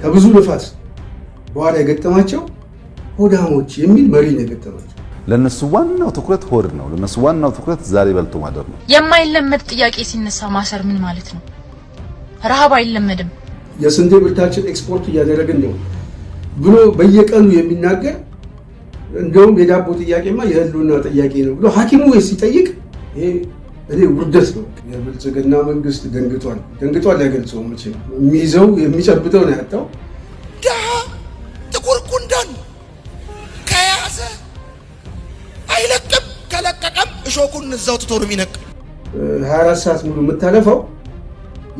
ከብዙ ልፋት በኋላ የገጠማቸው ሆዳሞች የሚል መሪ ነው የገጠማቸው። ለነሱ ዋናው ትኩረት ሆድ ነው። ለነሱ ዋናው ትኩረት ዛሬ በልቶ ማደር ነው። የማይለመድ ጥያቄ ሲነሳ ማሰር ምን ማለት ነው? ረሃብ አይለመድም። የስንዴ ምርታችን ኤክስፖርት እያደረግን ነው ብሎ በየቀኑ የሚናገር እንደውም የዳቦ ጥያቄማ የህልውና ጥያቄ ነው ብሎ ሐኪሙ ሲጠይቅ ይሄ ውርደት ነው። የብልጽግና መንግስት ደንግጧል አይገልጸውም መቼም የሚይዘው የሚጨብጠው ነው ያጣው። ድሃ ጥቁር ጉንዳን ከያዘ አይለቅም፣ ከለቀቀም እሾኩን እዛው ትቶ ነው የሚነቅ። 24 ሰዓት ሙሉ የምታለፈው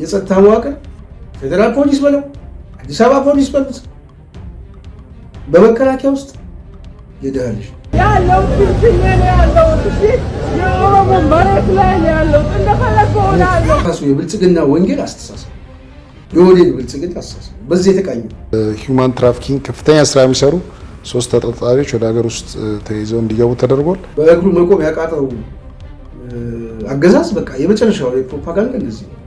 የጸጥታ መዋቅር ፌደራል ፖሊስ በለው አዲስ አበባ ፖሊስ በሉት በመከላከያ ውስጥ የድሃ ልጅ ያለው ፍልፍል ያለው የኦሮሞ መሬት ላይ ያለው እንደፈለገ ሆናለሁ። ራሱ የብልጽግና ወንጌል አስተሳሰብ የወዴድ ብልጽግና አስተሳሰብ በዚህ የተቃኘ ሂውማን ትራፊኪንግ ከፍተኛ ስራ የሚሰሩ 3 ተጠርጣሪዎች ወደ ሀገር ውስጥ ተይዘው እንዲገቡ ተደርጓል። በእግሩ መቆም ያቃተው አገዛዝ በቃ የመጨረሻው ፕሮፓጋንዳ እንደዚህ ነው።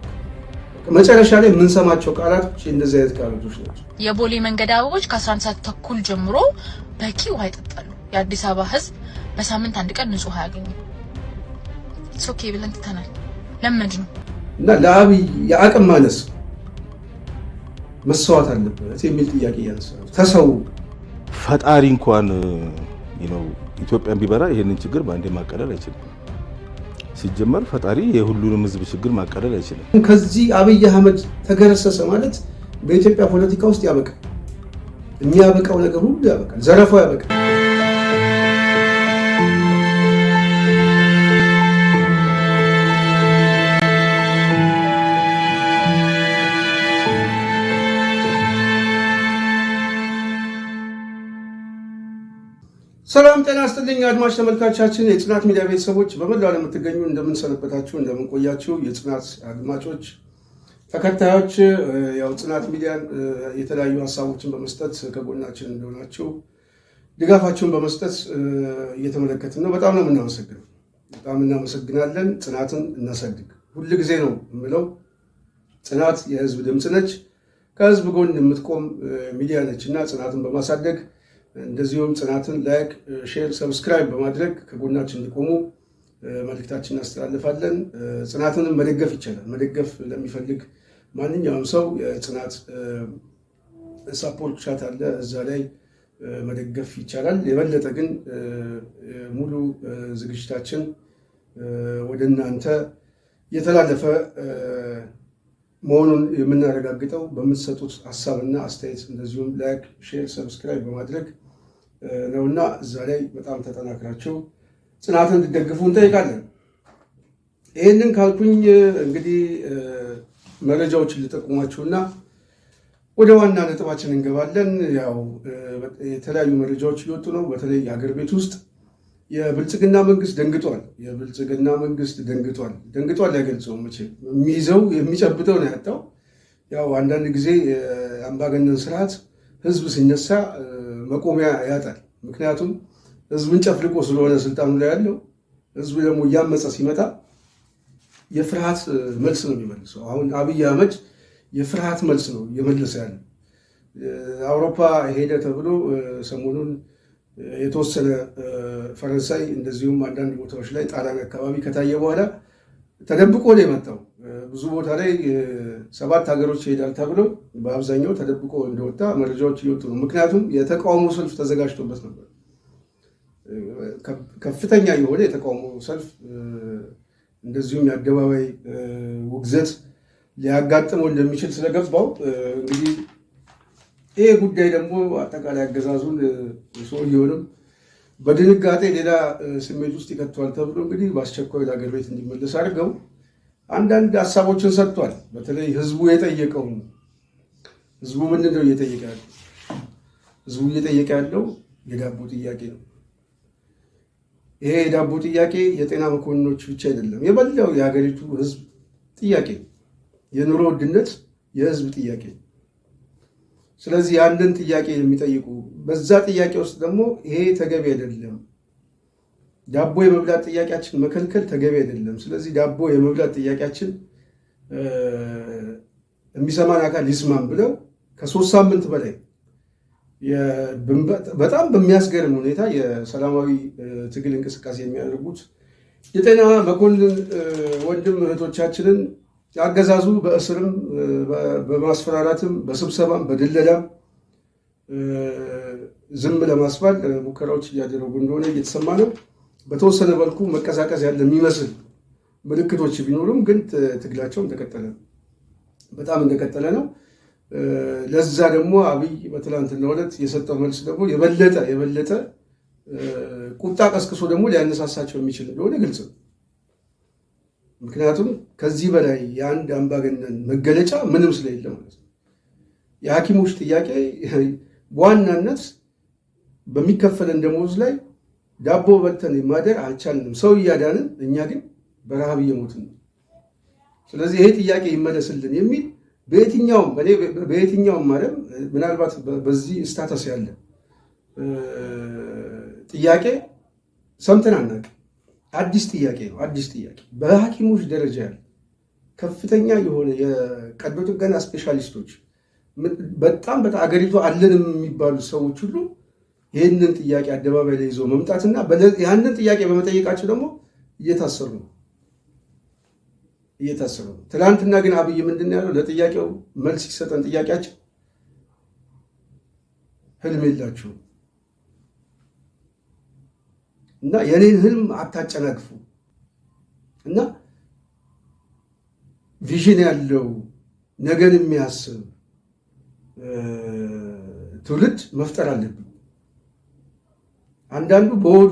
መጨረሻ ላይ የምንሰማቸው ቃላቶች እንደዚህ አይነት ቃላቶች ናቸው። የቦሌ መንገድ አበቦች ከ11 ሰዓት ተኩል ጀምሮ በቂ ውሃ ይጠጣሉ። የአዲስ አበባ ህዝብ በሳምንት አንድ ቀን ንጹህ ውሃ ያገኛል። ኦኬ ብለን ትተናል። ለምንድ ነው እና ለአብይ የአቅም ማነስ መስዋዕት አለበት የሚል ጥያቄ ያነሳሉ። ተሰው ፈጣሪ እንኳን ኢትዮጵያን ቢበራ ይሄንን ችግር በአንዴ ማቀለል አይችልም። ሲጀመር ፈጣሪ የሁሉንም ህዝብ ችግር ማቀለል አይችልም። ከዚህ አብይ አህመድ ተገረሰሰ ማለት በኢትዮጵያ ፖለቲካ ውስጥ ያበቃል። የሚያበቃው ነገር ሁሉ ያበቃል። ዘረፋው ያበቃል። ሰላም ጤና ይስጥልኝ አድማጭ ተመልካቾቻችን፣ የጽናት ሚዲያ ቤተሰቦች በመላው ዓለም የምትገኙ እንደምንሰነበታችሁ እንደምንቆያችሁ፣ የጽናት አድማጮች ተከታዮች ያው ጽናት ሚዲያን የተለያዩ ሀሳቦችን በመስጠት ከጎናችን እንደሆናችሁ ድጋፋችሁን በመስጠት እየተመለከትን ነው። በጣም ነው የምናመሰግነው። በጣም እናመሰግናለን። ጽናትን እናሳድግ። ሁል ጊዜ ነው የምለው፣ ጽናት የህዝብ ድምፅ ነች፣ ከህዝብ ጎን የምትቆም ሚዲያ ነች እና ጽናትን በማሳደግ እንደዚሁም ጽናትን ላይክ፣ ሼር፣ ሰብስክራይብ በማድረግ ከጎናችን እንዲቆሙ መልእክታችን እናስተላልፋለን። ጽናትንም መደገፍ ይቻላል። መደገፍ ለሚፈልግ ማንኛውም ሰው የጽናት ሳፖርት ቻት አለ፣ እዛ ላይ መደገፍ ይቻላል። የበለጠ ግን ሙሉ ዝግጅታችን ወደ እናንተ የተላለፈ መሆኑን የምናረጋግጠው በምትሰጡት ሀሳብና አስተያየት እንደዚሁም ላይክ፣ ሼር፣ ሰብስክራይብ በማድረግ ነውና እዛ ላይ በጣም ተጠናክራችሁ ጽናትን እንድትደግፉ እንጠይቃለን። ይህንን ካልኩኝ እንግዲህ መረጃዎችን ልጠቁማችሁና ወደ ዋና ነጥባችን እንገባለን። ያው የተለያዩ መረጃዎች እየወጡ ነው። በተለይ የሀገር ቤት ውስጥ የብልጽግና መንግስት ደንግጧል። የብልጽግና መንግስት ደንግጧል አይገልጸውም መቼም የሚይዘው የሚጨብጠው ነው ያጣው። ያው አንዳንድ ጊዜ አምባገነን ስርዓት ህዝብ ሲነሳ መቆሚያ ያጣል። ምክንያቱም ህዝብን ጨፍልቆ ስለሆነ ስልጣኑ ላይ ያለው። ህዝቡ ደግሞ እያመፀ ሲመጣ የፍርሃት መልስ ነው የሚመልሰው። አሁን አብይ አህመድ የፍርሃት መልስ ነው እየመለሰ ያለው። አውሮፓ ሄደ ተብሎ ሰሞኑን የተወሰነ ፈረንሳይ እንደዚሁም አንዳንድ ቦታዎች ላይ ጣሊያን አካባቢ ከታየ በኋላ ተደብቆ ነው የመጣው። ብዙ ቦታ ላይ 7 ሀገሮች ይሄዳል ተብሎ በአብዛኛው ተደብቆ እንደወጣ መረጃዎች እየወጡ ነው። ምክንያቱም የተቃውሞ ሰልፍ ተዘጋጅቶበት ነበር። ከፍተኛ የሆነ የተቃውሞ ሰልፍ እንደዚሁም የአደባባይ ውግዘት ሊያጋጥመው እንደሚችል ስለገባው እንግዲህ ይሄ ጉዳይ ደግሞ አጠቃላይ አገዛዙን ሰውየውንም በድንጋጤ ሌላ ስሜት ውስጥ ይከተዋል ተብሎ እንግዲህ በአስቸኳይ ለሀገር ቤት እንዲመለስ አድርገው አንዳንድ ሀሳቦችን ሰጥቷል። በተለይ ህዝቡ የጠየቀው ህዝቡ ምንድን ነው እየጠየቀ ያለው? ህዝቡ እየጠየቀ ያለው የዳቦ ጥያቄ ነው። ይሄ የዳቦ ጥያቄ የጤና መኮንኖች ብቻ አይደለም፣ የበላው የሀገሪቱ ህዝብ ጥያቄ፣ የኑሮ ውድነት የህዝብ ጥያቄ። ስለዚህ ያንን ጥያቄ የሚጠይቁ በዛ ጥያቄ ውስጥ ደግሞ ይሄ ተገቢ አይደለም፣ ዳቦ የመብላት ጥያቄያችን መከልከል ተገቢ አይደለም፣ ስለዚህ ዳቦ የመብላት ጥያቄያችን የሚሰማን አካል ይስማም ብለው ከ3 ሳምንት በላይ በጣም በሚያስገርም ሁኔታ የሰላማዊ ትግል እንቅስቃሴ የሚያደርጉት የጤና መኮንን ወንድም እህቶቻችንን አገዛዙ በእስርም በማስፈራራትም በስብሰባም በድለላም ዝም ለማስባል ሙከራዎች እያደረጉ እንደሆነ እየተሰማ ነው። በተወሰነ መልኩ መቀዛቀዝ ያለ የሚመስል ምልክቶች ቢኖሩም ግን ትግላቸው እንደቀጠለ ነው፣ በጣም እንደቀጠለ ነው። ለዛ ደግሞ አብይ በትላንትናው ዕለት የሰጠው መልስ ደግሞ የበለጠ ቁጣ ቀስቅሶ ደግሞ ሊያነሳሳቸው የሚችል እንደሆነ ግልጽ ነው። ምክንያቱም ከዚህ በላይ የአንድ አምባገነን መገለጫ ምንም ስለሌለ ማለት ነው። የሐኪሞች ጥያቄ በዋናነት በሚከፈለን ደሞዝ ላይ ዳቦ በልተን ማደር አልቻልንም፣ ሰው እያዳንን እኛ ግን በረሃብ እየሞትን ነው። ስለዚህ ይሄ ጥያቄ ይመለስልን የሚል በየትኛውም ዓለም ምናልባት በዚህ ስታተስ ያለ ጥያቄ ሰምተን አናውቅም። አዲስ ጥያቄ ነው። አዲስ ጥያቄ በሐኪሞች ደረጃ ያለ ከፍተኛ የሆነ የቀዶ ጥገና ስፔሻሊስቶች በጣም አገሪቱ አለን የሚባሉ ሰዎች ሁሉ ይህንን ጥያቄ አደባባይ ላይ ይዘው መምጣትና ያንን ጥያቄ በመጠየቃቸው ደግሞ እየታሰሩ ነው። ትናንትና ግን አብይ ምንድን ነው ያለው? ለጥያቄው መልስ ሲሰጠን ጥያቄያቸው ህልም የላችሁም እና የኔን ህልም አታጨናግፉ እና ቪዥን ያለው ነገን የሚያስብ ትውልድ መፍጠር አለብን። አንዳንዱ በሆዱ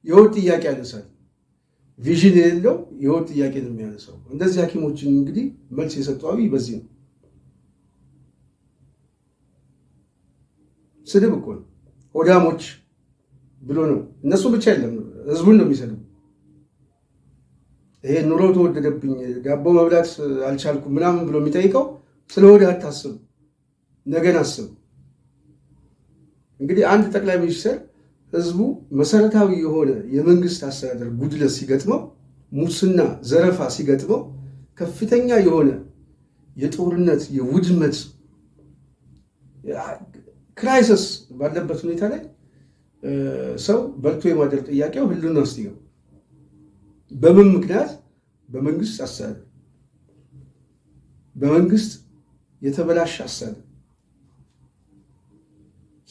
የሆድ ጥያቄ ያነሳል፣ ቪዥን የሌለው የሆድ ጥያቄ ነው የሚያነሳው። እንደዚህ ሐኪሞችን እንግዲህ መልስ የሰጠው አብይ በዚህ ነው። ስድብ እኮ ነው፣ ሆዳሞች ብሎ ነው። እነሱ ብቻ የለም ህዝቡን ነው የሚሰድቡ። ይሄ ኑሮ ተወደደብኝ፣ ዳቦ መብላት አልቻልኩም ምናምን ብሎ የሚጠይቀው ስለ ሆድ አታስብ፣ ነገን አስብ። እንግዲህ አንድ ጠቅላይ ሚኒስትር ህዝቡ መሰረታዊ የሆነ የመንግስት አስተዳደር ጉድለት ሲገጥመው፣ ሙስና፣ ዘረፋ ሲገጥመው፣ ከፍተኛ የሆነ የጦርነት የውድመት ክራይሲስ ባለበት ሁኔታ ላይ ሰው በልቶ የማደር ጥያቄው ህልና ውስጥ ይገባ። በምን ምክንያት? በመንግስት አስተዳደር፣ በመንግስት የተበላሸ አስተዳደር።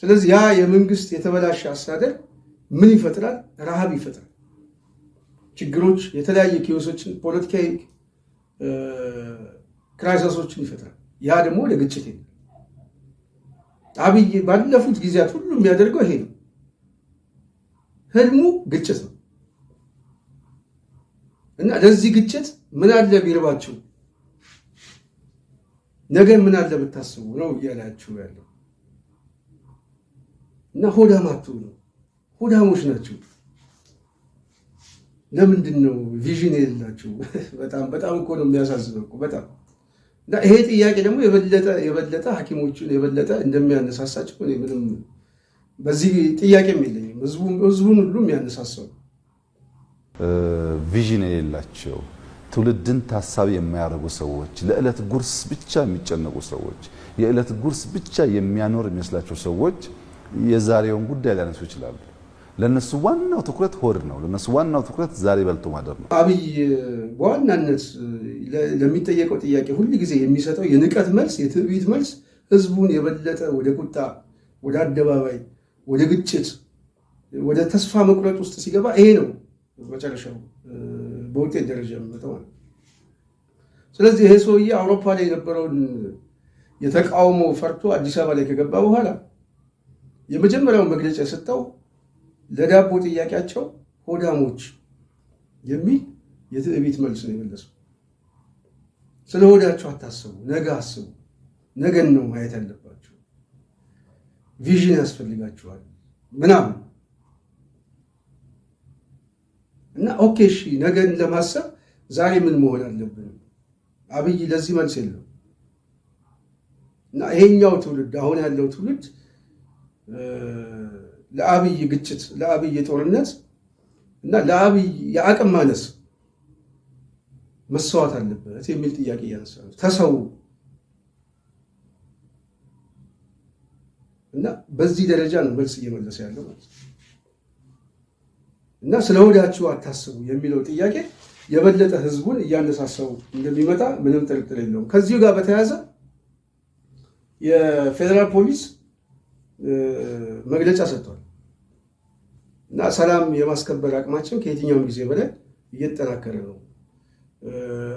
ስለዚህ ያ የመንግስት የተበላሸ አስተዳደር ምን ይፈጥራል? ረሃብ ይፈጥራል፣ ችግሮች፣ የተለያየ ኪዮሶችን፣ ፖለቲካዊ ክራይሲሶችን ይፈጥራል። ያ ደግሞ ወደ ግጭት ይሄዳል። አብይ ባለፉት ጊዜያት ሁሉ የሚያደርገው ይሄ ነው። ህልሙ ግጭት ነው እና ለዚህ ግጭት ምን አለ ቢርባችሁ፣ ነገ ምን አለ ብታስቡ ነው እያላችሁ ያለው እና ሆዳም አትሁኑ። ሆዳሞች ናቸው። ለምንድን ነው ቪዥን የሌላችሁ? በጣም እኮ ነው የሚያሳዝነው እኮ በጣም። እና ይሄ ጥያቄ ደግሞ የበለጠ ሐኪሞቹን የበለጠ እንደሚያነሳሳቸው ምንም በዚህ ጥያቄም የለኝም። ህዝቡን ሁሉ የሚያነሳሳው ቪዥን የሌላቸው ትውልድን ታሳቢ የማያደርጉ ሰዎች፣ ለዕለት ጉርስ ብቻ የሚጨነቁ ሰዎች፣ የዕለት ጉርስ ብቻ የሚያኖር የሚመስላቸው ሰዎች የዛሬውን ጉዳይ ሊያነሱ ይችላሉ። ለነሱ ዋናው ትኩረት ሆድ ነው። ለነሱ ዋናው ትኩረት ዛሬ በልቶ ማደር ነው። አብይ በዋናነት ለሚጠየቀው ጥያቄ ሁል ጊዜ የሚሰጠው የንቀት መልስ፣ የትዕቢት መልስ ህዝቡን የበለጠ ወደ ቁጣ፣ ወደ አደባባይ፣ ወደ ግጭት፣ ወደ ተስፋ መቁረጥ ውስጥ ሲገባ ይሄ ነው መጨረሻው በውጤት ደረጃ የሚመጣው። ስለዚህ ይሄ ሰውዬ አውሮፓ ላይ የነበረውን የተቃውሞ ፈርቶ አዲስ አበባ ላይ ከገባ በኋላ የመጀመሪያውን መግለጫ የሰጠው ለዳቦ ጥያቄያቸው ሆዳሞች የሚል የትዕቢት መልስ ነው የመለሰው። ስለ ሆዳቸው አታስቡ፣ ነገ አስቡ። ነገን ነው ማየት ያለባቸው። ቪዥን ያስፈልጋቸዋል ምናምን እና ኦኬ እሺ፣ ነገን ለማሰብ ዛሬ ምን መሆን አለብን? አብይ ለዚህ መልስ የለው እና ይሄኛው ትውልድ አሁን ያለው ትውልድ ለአብይ ግጭት፣ ለአብይ ጦርነት እና ለአብይ የአቅም ማነስ መሰዋት አለበት የሚል ጥያቄ እያነሳ ነው። ተሰው እና በዚህ ደረጃ ነው መልስ እየመለሰ ያለው ማለት ነው። እና ስለ ሆዳችሁ አታስቡ የሚለው ጥያቄ የበለጠ ህዝቡን እያነሳሳው እንደሚመጣ ምንም ጥርጥር የለውም። ከዚሁ ጋር በተያያዘ የፌዴራል ፖሊስ መግለጫ ሰጥቷል እና ሰላም የማስከበር አቅማቸው ከየትኛውም ጊዜ በላይ እየተጠናከረ ነው።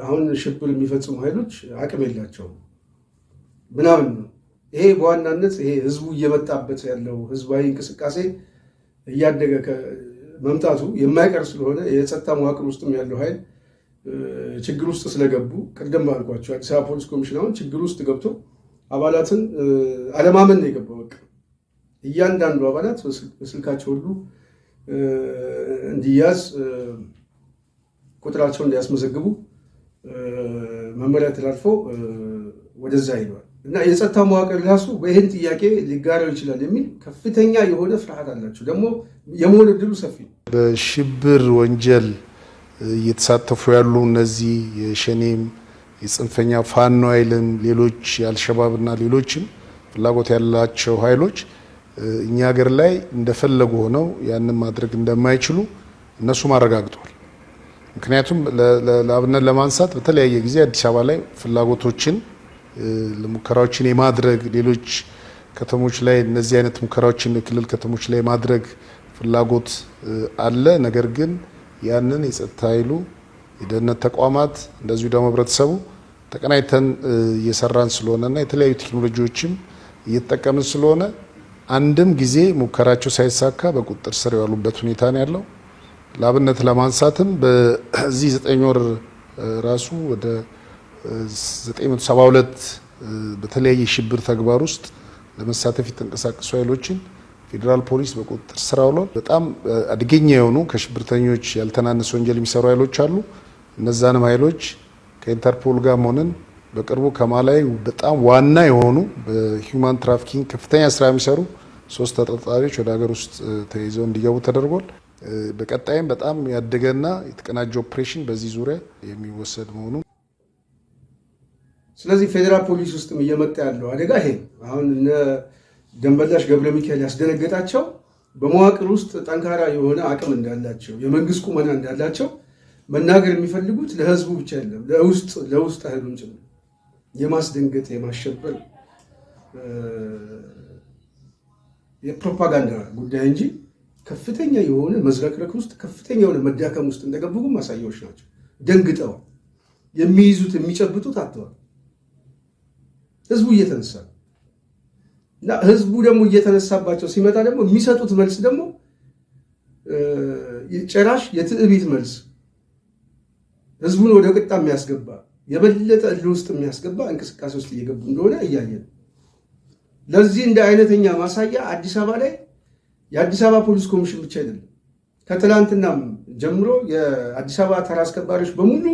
አሁን ሽብር የሚፈጽሙ ኃይሎች አቅም የላቸውም ምናምን ነው። ይሄ በዋናነት ይሄ ህዝቡ እየመጣበት ያለው ህዝባዊ እንቅስቃሴ እያደገ መምጣቱ የማይቀር ስለሆነ የጸጥታ መዋቅር ውስጥም ያለው ኃይል ችግር ውስጥ ስለገቡ ቅድም ባልኳቸው አዲስ አበባ ፖሊስ ኮሚሽን አሁን ችግር ውስጥ ገብቶ አባላትን አለማመን ነው የገባው። በቃ እያንዳንዱ አባላት በስልካቸው ሁሉ እንዲያዝ ቁጥራቸውን እንዲያስመዘግቡ መመሪያ ተላልፎ ወደዛ ሄዷል እና የጸጥታ መዋቅር ራሱ ይህን ጥያቄ ሊጋራው ይችላል የሚል ከፍተኛ የሆነ ፍርሃት አላቸው። ደግሞ የመሆን እድሉ ሰፊ ነው። በሽብር ወንጀል እየተሳተፉ ያሉ እነዚህ የሸኔም የጽንፈኛ ፋኖ ኃይልም ሌሎች የአልሸባብና ሌሎችም ፍላጎት ያላቸው ኃይሎች እኛ ሀገር ላይ እንደፈለጉ ሆነው ያንን ማድረግ እንደማይችሉ እነሱ አረጋግጠዋል። ምክንያቱም ለአብነት ለማንሳት በተለያየ ጊዜ አዲስ አበባ ላይ ፍላጎቶችን ለሙከራዎችን የማድረግ ሌሎች ከተሞች ላይ እነዚህ አይነት ሙከራዎችን የክልል ከተሞች ላይ ማድረግ ፍላጎት አለ። ነገር ግን ያንን የጸጥታ ኃይሉ የደህንነት ተቋማት እንደዚሁ ደግሞ ህብረተሰቡ ተቀናይተን እየሰራን ስለሆነና የተለያዩ ቴክኖሎጂዎችም እየተጠቀምን ስለሆነ አንድም ጊዜ ሙከራቸው ሳይሳካ በቁጥጥር ስር ያሉበት ሁኔታ ነው ያለው። ለአብነት ለማንሳትም በዚህ 9 ወር ራሱ ወደ 972 በተለያየ ሽብር ተግባር ውስጥ ለመሳተፍ የተንቀሳቀሱ ኃይሎችን ፌዴራል ፖሊስ በቁጥጥር ስር አውሏል። በጣም አደገኛ የሆኑ ከሽብርተኞች ያልተናነሰ ወንጀል የሚሰሩ ኃይሎች አሉ። እነዛንም ኃይሎች ከኢንተርፖል ጋር ሆነን በቅርቡ ከማላይ በጣም ዋና የሆኑ በሂውማን ትራፊኪንግ ከፍተኛ ስራ የሚሰሩ 3 ተጠርጣሪዎች ወደ ሀገር ውስጥ ተይዘው እንዲገቡ ተደርጓል። በቀጣይም በጣም ያደገና የተቀናጀ ኦፕሬሽን በዚህ ዙሪያ የሚወሰድ መሆኑ። ስለዚህ ፌዴራል ፖሊስ ውስጥም እየመጣ ያለው አደጋ ይሄ አሁን እነ ደንበላሽ ገብረ ሚካኤል ያስደነገጣቸው በመዋቅር ውስጥ ጠንካራ የሆነ አቅም እንዳላቸው የመንግስት ቁመና እንዳላቸው መናገር የሚፈልጉት ለህዝቡ ብቻ አይደለም፣ ለውስጥ ኃይሉን ጭምር የማስደንገጥ የማሸበር የፕሮፓጋንዳ ጉዳይ እንጂ ከፍተኛ የሆነ መዝረክረክ ውስጥ ከፍተኛ የሆነ መዳከም ውስጥ እንደገቡ ማሳያዎች ናቸው። ደንግጠዋል። የሚይዙት የሚጨብጡት አጥተዋል። ህዝቡ እየተነሳ እና ህዝቡ ደግሞ እየተነሳባቸው ሲመጣ ደግሞ የሚሰጡት መልስ ደግሞ ጭራሽ የትዕቢት መልስ ህዝቡን ወደ ቁጣ የሚያስገባ የበለጠ እልህ ውስጥ የሚያስገባ እንቅስቃሴ ውስጥ እየገቡ እንደሆነ እያየን። ለዚህ እንደ አይነተኛ ማሳያ አዲስ አበባ ላይ የአዲስ አበባ ፖሊስ ኮሚሽን ብቻ አይደለም፣ ከትላንትናም ጀምሮ የአዲስ አበባ ተራ አስከባሪዎች በሙሉ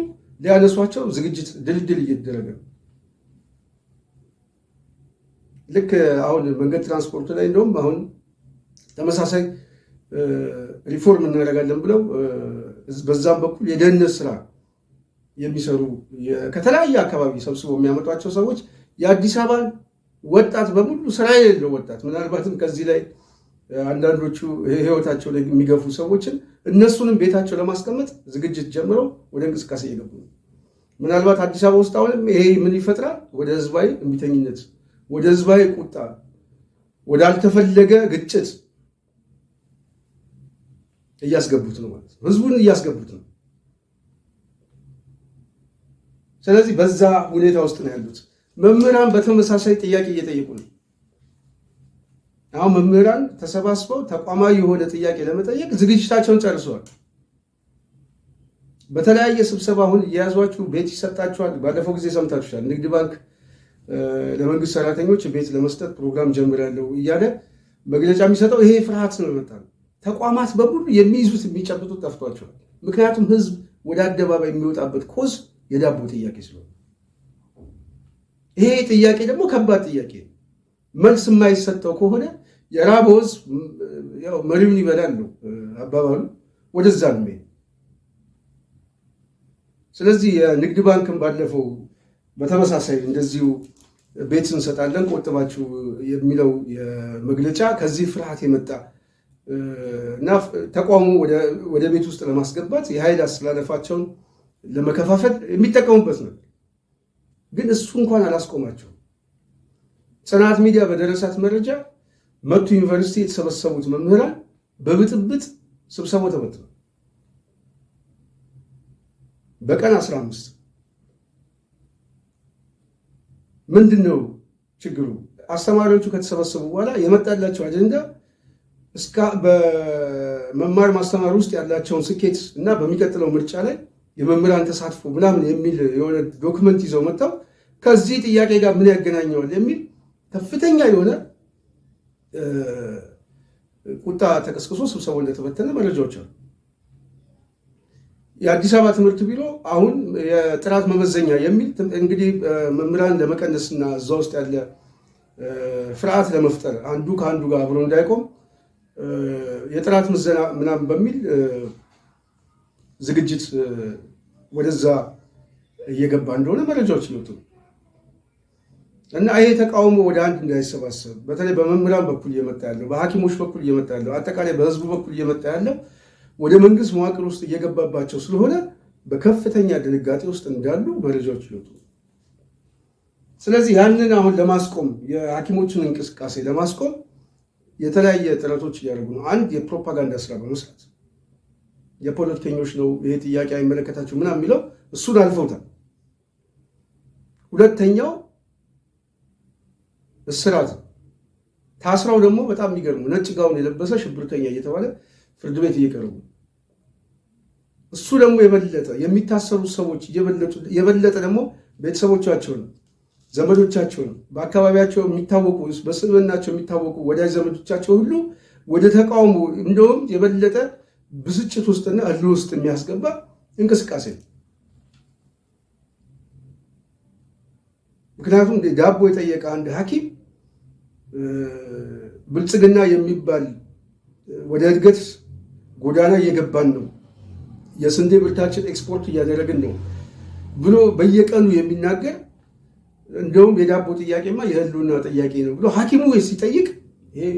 ሊያነሷቸው ዝግጅት ድልድል እየተደረገ ነው። ልክ አሁን መንገድ ትራንስፖርት ላይ እንደውም አሁን ተመሳሳይ ሪፎርም እናደርጋለን ብለው በዛም በኩል የደህንነት ስራ የሚሰሩ ከተለያየ አካባቢ ሰብስበው የሚያመጧቸው ሰዎች የአዲስ አበባን ወጣት በሙሉ ስራ የሌለው ወጣት ምናልባትም ከዚህ ላይ አንዳንዶቹ ህይወታቸው ላይ የሚገፉ ሰዎችን እነሱንም ቤታቸው ለማስቀመጥ ዝግጅት ጀምረው ወደ እንቅስቃሴ እየገቡ ነው። ምናልባት አዲስ አበባ ውስጥ አሁንም ይሄ ምን ይፈጥራል? ወደ ህዝባዊ እምቢተኝነት፣ ወደ ህዝባዊ ቁጣ፣ ወዳልተፈለገ ግጭት እያስገቡት ነው ማለት ነው። ህዝቡን እያስገቡት ነው። ስለዚህ በዛ ሁኔታ ውስጥ ነው ያሉት። መምህራን በተመሳሳይ ጥያቄ እየጠየቁ ነው። አሁን መምህራን ተሰባስበው ተቋማዊ የሆነ ጥያቄ ለመጠየቅ ዝግጅታቸውን ጨርሰዋል። በተለያየ ስብሰባ አሁን እየያዟችሁ ቤት ይሰጣችኋል። ባለፈው ጊዜ ሰምታችኋል። ንግድ ባንክ ለመንግስት ሰራተኞች ቤት ለመስጠት ፕሮግራም ጀምራለሁ እያለ መግለጫ የሚሰጠው ይሄ ፍርሃት ነው የመጣው። ተቋማት በሙሉ የሚይዙት የሚጨብጡት ጠፍቷቸዋል። ምክንያቱም ህዝብ ወደ አደባባይ የሚወጣበት ኮዝ የዳቦ ጥያቄ ስለሆነ፣ ይሄ ጥያቄ ደግሞ ከባድ ጥያቄ ነው። መልስ የማይሰጠው ከሆነ የራበው ህዝብ ያው መሪውን ይበላል ነው አባባሉ። ወደዛ ነው የሚሄድ። ስለዚህ የንግድ ባንክን ባለፈው በተመሳሳይ እንደዚሁ ቤት እንሰጣለን ቆጥባችሁ የሚለው የመግለጫ ከዚህ ፍርሃት የመጣ እና ተቋሙ ወደ ቤት ውስጥ ለማስገባት የኃይል አስተላለፋቸውን ለመከፋፈል የሚጠቀሙበት ነው። ግን እሱ እንኳን አላስቆማቸው። ጽናት ሚዲያ በደረሳት መረጃ መቱ ዩኒቨርሲቲ የተሰበሰቡት መምህራን በብጥብጥ ስብሰባው ተበትኗል። በቀን 15 ምንድነው ችግሩ? አስተማሪዎቹ ከተሰበሰቡ በኋላ የመጣላቸው አጀንዳ እስከ በመማር ማስተማር ውስጥ ያላቸውን ስኬት እና በሚቀጥለው ምርጫ ላይ የመምህራን ተሳትፎ ምናምን የሚል የሆነ ዶክመንት ይዘው መጣው። ከዚህ ጥያቄ ጋር ምን ያገናኘዋል የሚል ከፍተኛ የሆነ ቁጣ ተቀስቅሶ ስብሰባው እንደተበተነ መረጃዎች አሉ። የአዲስ አበባ ትምህርት ቢሮ አሁን የጥራት መመዘኛ የሚል እንግዲህ መምህራን ለመቀነስና እዛ ውስጥ ያለ ፍርሃት ለመፍጠር አንዱ ከአንዱ ጋር አብሮ እንዳይቆም የጥራት ምዘና ምናምን በሚል ዝግጅት ወደዛ እየገባ እንደሆነ መረጃዎች ይወጡ እና ይሄ ተቃውሞ ወደ አንድ እንዳይሰባሰብ በተለይ በመምህራን በኩል እየመጣ ያለው፣ በሐኪሞች በኩል እየመጣ ያለው፣ አጠቃላይ በህዝቡ በኩል እየመጣ ያለው ወደ መንግስት መዋቅር ውስጥ እየገባባቸው ስለሆነ በከፍተኛ ድንጋጤ ውስጥ እንዳሉ መረጃዎች ይወጡ። ስለዚህ ያንን አሁን ለማስቆም የሐኪሞችን እንቅስቃሴ ለማስቆም የተለያየ ጥረቶች እያደረጉ ነው። አንድ የፕሮፓጋንዳ ስራ በመስራት የፖለቲከኞች ነው ይሄ ጥያቄ አይመለከታቸው ምናምን የሚለው እሱን አልፈውታል። ሁለተኛው እስራት ታስረው ደግሞ በጣም የሚገርሙ ነጭ ጋውን የለበሰ ሽብርተኛ እየተባለ ፍርድ ቤት እየቀረቡ እሱ ደግሞ የበለጠ የሚታሰሩ ሰዎች የበለጠ ደግሞ ቤተሰቦቻቸውን ዘመዶቻቸውን በአካባቢያቸው የሚታወቁ በስብዕናቸው የሚታወቁ ወዳጅ ዘመዶቻቸው ሁሉ ወደ ተቃውሞ እንደውም የበለጠ ብስጭት ውስጥና እልህ ውስጥ የሚያስገባ እንቅስቃሴ ነው። ምክንያቱም ዳቦ የጠየቀ አንድ ሐኪም ብልጽግና የሚባል ወደ እድገት ጎዳና እየገባን ነው፣ የስንዴ ምርታችን ኤክስፖርት እያደረግን ነው ብሎ በየቀኑ የሚናገር እንደውም የዳቦ ጥያቄማ የህልውና ጥያቄ ነው ብሎ ሐኪሙ ሲጠይቅ ይሄ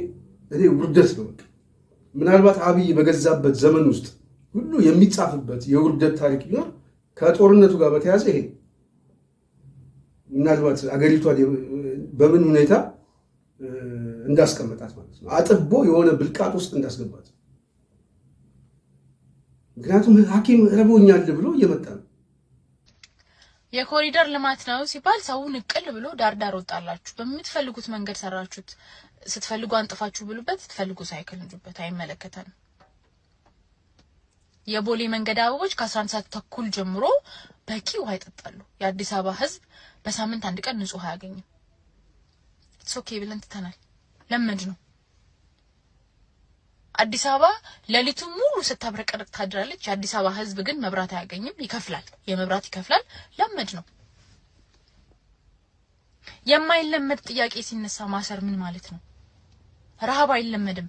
ውርደት ነው። ምናልባት አብይ በገዛበት ዘመን ውስጥ ሁሉ የሚጻፍበት የውርደት ታሪክ ቢኖር ከጦርነቱ ጋር በተያያዘ ይሄ ምናልባት አገሪቷ በምን ሁኔታ እንዳስቀመጣት ማለት ነው። አጥቦ የሆነ ብልቃጥ ውስጥ እንዳስገባት። ምክንያቱም ሐኪም ረቦኛል ብሎ እየመጣ ነው። የኮሪደር ልማት ነው ሲባል ሰው ንቅል ብሎ ዳርዳር ወጣላችሁ። በምትፈልጉት መንገድ ሰራችሁት። ስትፈልጉ አንጥፋችሁ ብሉበት፣ ስትፈልጉ ሳይክል እንጁበት፣ አይመለከተንም። የቦሌ መንገድ አበቦች ከ11 ሰዓት ተኩል ጀምሮ በቂ ውሃ ይጠጣሉ። የአዲስ አበባ ህዝብ በሳምንት አንድ ቀን ንጹህ አያገኝም። ኦኬ ብለን ትተናል። ለምንድ ነው አዲስ አበባ ሌሊቱን ሙሉ ስታብረቀርቅ ታድራለች። የአዲስ አበባ ህዝብ ግን መብራት አያገኝም፣ ይከፍላል። የመብራት ይከፍላል። ለምንድ ነው? የማይለመድ ጥያቄ ሲነሳ ማሰር ምን ማለት ነው? ረሃብ አይለመድም።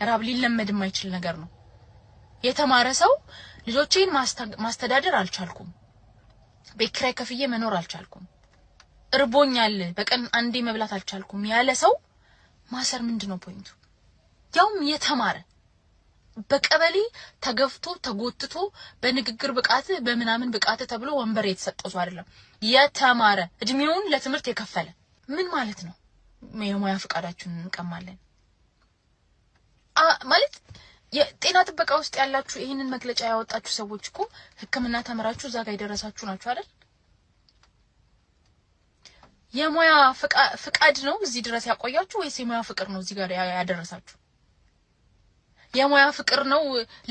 ረሃብ ሊለመድ የማይችል ነገር ነው። የተማረ ሰው ልጆቼን ማስተዳደር አልቻልኩም፣ ቤት ኪራይ ከፍዬ መኖር አልቻልኩም፣ እርቦኛል፣ በቀን አንዴ መብላት አልቻልኩም ያለ ሰው ማሰር ምንድነው ፖይንቱ? ያውም የተማረ በቀበሌ ተገፍቶ ተጎትቶ በንግግር ብቃት በምናምን ብቃት ተብሎ ወንበር የተሰጠው ሰው አይደለም። የተማረ እድሜውን ለትምህርት የከፈለ ምን ማለት ነው? የሙያ ፍቃዳችሁን እንቀማለን ማለት የጤና ጥበቃ ውስጥ ያላችሁ ይሄንን መግለጫ ያወጣችሁ ሰዎች እኮ ሕክምና ተመራችሁ እዛ ጋር የደረሳችሁ ናችሁ አይደል? የሙያ ፍቃድ ነው እዚህ ድረስ ያቆያችሁ ወይስ የሙያ ፍቅር ነው እዚህ ጋር ያደረሳችሁ? የሙያ ፍቅር ነው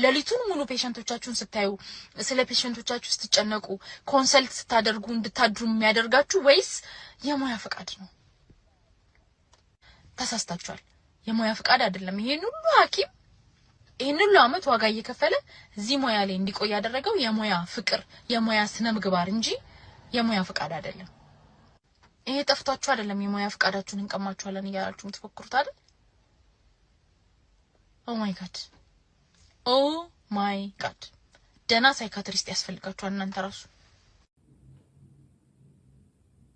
ሌሊቱን ሙሉ ፔሸንቶቻችሁን ስታዩ ስለ ፔሸንቶቻችሁ ስትጨነቁ ኮንሰልት ስታደርጉ እንድታድሩ የሚያደርጋችሁ ወይስ የሙያ ፍቃድ ነው? ተሳስታችኋል። የሙያ ፍቃድ አይደለም። ይሄን ሁሉ ሐኪም ይሄን ሁሉ አመት ዋጋ እየከፈለ እዚህ ሙያ ላይ እንዲቆይ ያደረገው የሙያ ፍቅር የሙያ ስነ ምግባር እንጂ የሙያ ፍቃድ አይደለም። ይሄ ጠፍቷችሁ አይደለም የሙያ ፍቃዳችሁን እንቀማችኋለን እያላችሁ የምትፎክሩት አይደል? ኦ ማይ ጋድ ደና ሳይካትሪስት ያስፈልጋችኋል እናንተ ራሱ።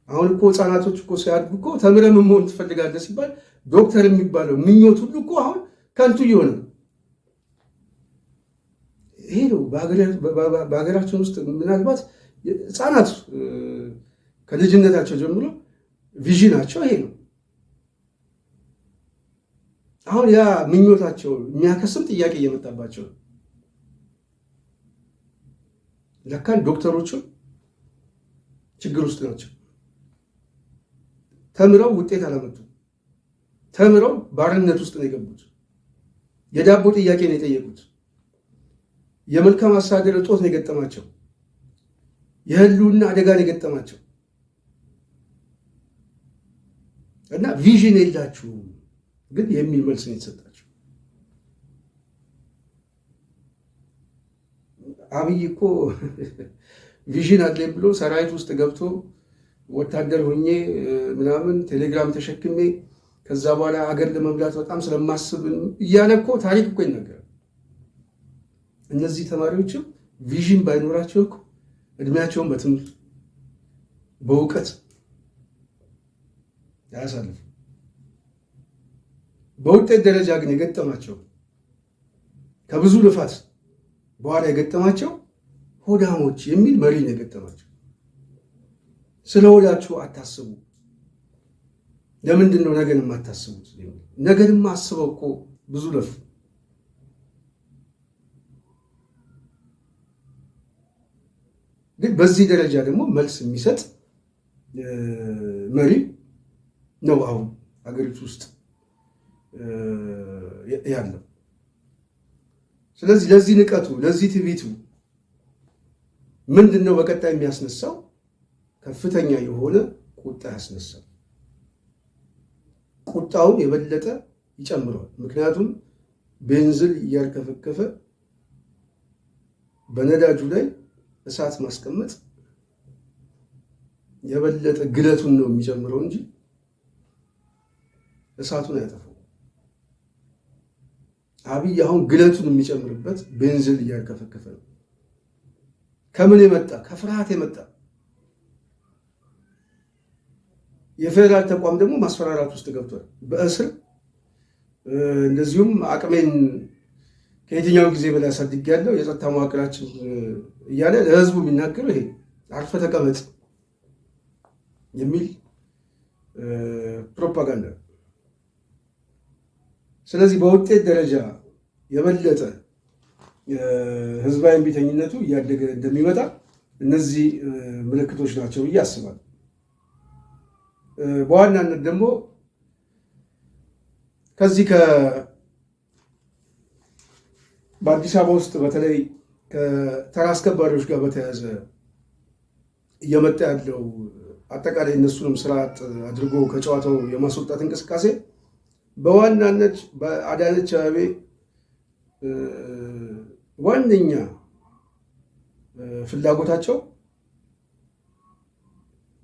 አሁን እኮ ህፃናቶች እኮ ሲያድጉ እኮ ተምረህ ምን መሆን ትፈልጋለህ ሲባል ዶክተር የሚባለው ምኞት ሁሉ እኮ አሁን ከንቱ እየሆነ ነው። ይሄ ነው በሀገራችን ውስጥ ምናልባት ህፃናት ከልጅነታቸው ጀምሮ ቪዥናቸው ይሄ ነው። አሁን ያ ምኞታቸው የሚያከስም ጥያቄ እየመጣባቸው ነው። ለካን ዶክተሮቹም ችግር ውስጥ ናቸው። ተምረው ውጤት አላመጡም። ተምረው ባርነት ውስጥ ነው የገቡት። የዳቦ ጥያቄ ነው የጠየቁት። የመልካም አስተዳደር እጦት ነው የገጠማቸው። የህልውና አደጋ ነው የገጠማቸው እና ቪዥን የላችሁም ግን የሚል መልስ ነው የተሰጣቸው። አብይ እኮ ቪዥን አለኝ ብሎ ሰራዊት ውስጥ ገብቶ ወታደር ሆኜ ምናምን ቴሌግራም ተሸክሜ ከዛ በኋላ ሀገር ለመምላት በጣም ስለማስብ እያለ እኮ ታሪክ እኮ ይናገራል። እነዚህ ተማሪዎችም ቪዥን ባይኖራቸው እኮ እድሜያቸውን በትምህርት በእውቀት ያሳልፉ። በውጤት ደረጃ ግን የገጠማቸው ከብዙ ልፋት በኋላ የገጠማቸው ሆዳሞች የሚል መሪ ነው የገጠማቸው። ስለ ሆዳችሁ አታስቡ። ለምንድን ነው ነገን የማታስቡት? ነገንማ አስበው እኮ ብዙ ለፉ። ግን በዚህ ደረጃ ደግሞ መልስ የሚሰጥ መሪ ነው አሁን ሀገሪቱ ውስጥ ያለው። ስለዚህ ለዚህ ንቀቱ፣ ለዚህ ትዕቢቱ ምንድን ነው በቀጣይ የሚያስነሳው? ከፍተኛ የሆነ ቁጣ ያስነሳል። ቁጣውን የበለጠ ይጨምረዋል። ምክንያቱም ቤንዚን እያርከፈከፈ በነዳጁ ላይ እሳት ማስቀመጥ የበለጠ ግለቱን ነው የሚጨምረው እንጂ እሳቱን አያጠፋው። አብይ አሁን ግለቱን የሚጨምርበት ቤንዚን እያርከፈከፈ ነው። ከምን የመጣ? ከፍርሃት የመጣ የፌዴራል ተቋም ደግሞ ማስፈራራት ውስጥ ገብቷል። በእስር እንደዚሁም አቅሜን ከየትኛው ጊዜ በላይ አሳድጌያለሁ፣ የጸጥታ መዋቅራችን እያለ ለህዝቡ የሚናገረው ይሄ አርፈ ተቀመጥ የሚል ፕሮፓጋንዳ። ስለዚህ በውጤት ደረጃ የበለጠ ህዝባዊ እምቢተኝነቱ እያደገ እንደሚመጣ እነዚህ ምልክቶች ናቸው ብዬ አስባለሁ። በዋናነት ደግሞ ከዚህ በአዲስ አበባ ውስጥ በተለይ ከተራ አስከባሪዎች ጋር በተያያዘ እየመጣ ያለው አጠቃላይ እነሱንም ስርዓት አድርጎ ከጨዋታው የማስወጣት እንቅስቃሴ በዋናነት በአዳነች አቤቤ ዋነኛ ፍላጎታቸው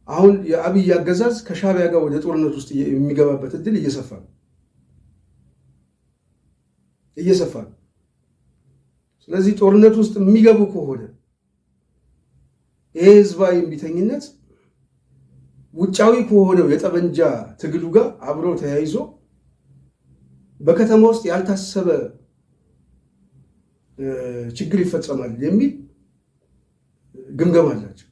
አሁን የአብይ አገዛዝ ከሻዕቢያ ጋር ወደ ጦርነት ውስጥ የሚገባበት እድል እየሰፋ ነው። ስለዚህ ጦርነት ውስጥ የሚገቡ ከሆነ ይሄ ህዝባዊ እምቢተኝነት ውጫዊ ከሆነው የጠመንጃ ትግሉ ጋር አብሮ ተያይዞ በከተማ ውስጥ ያልታሰበ ችግር ይፈጸማል የሚል ግምገማ አላቸው።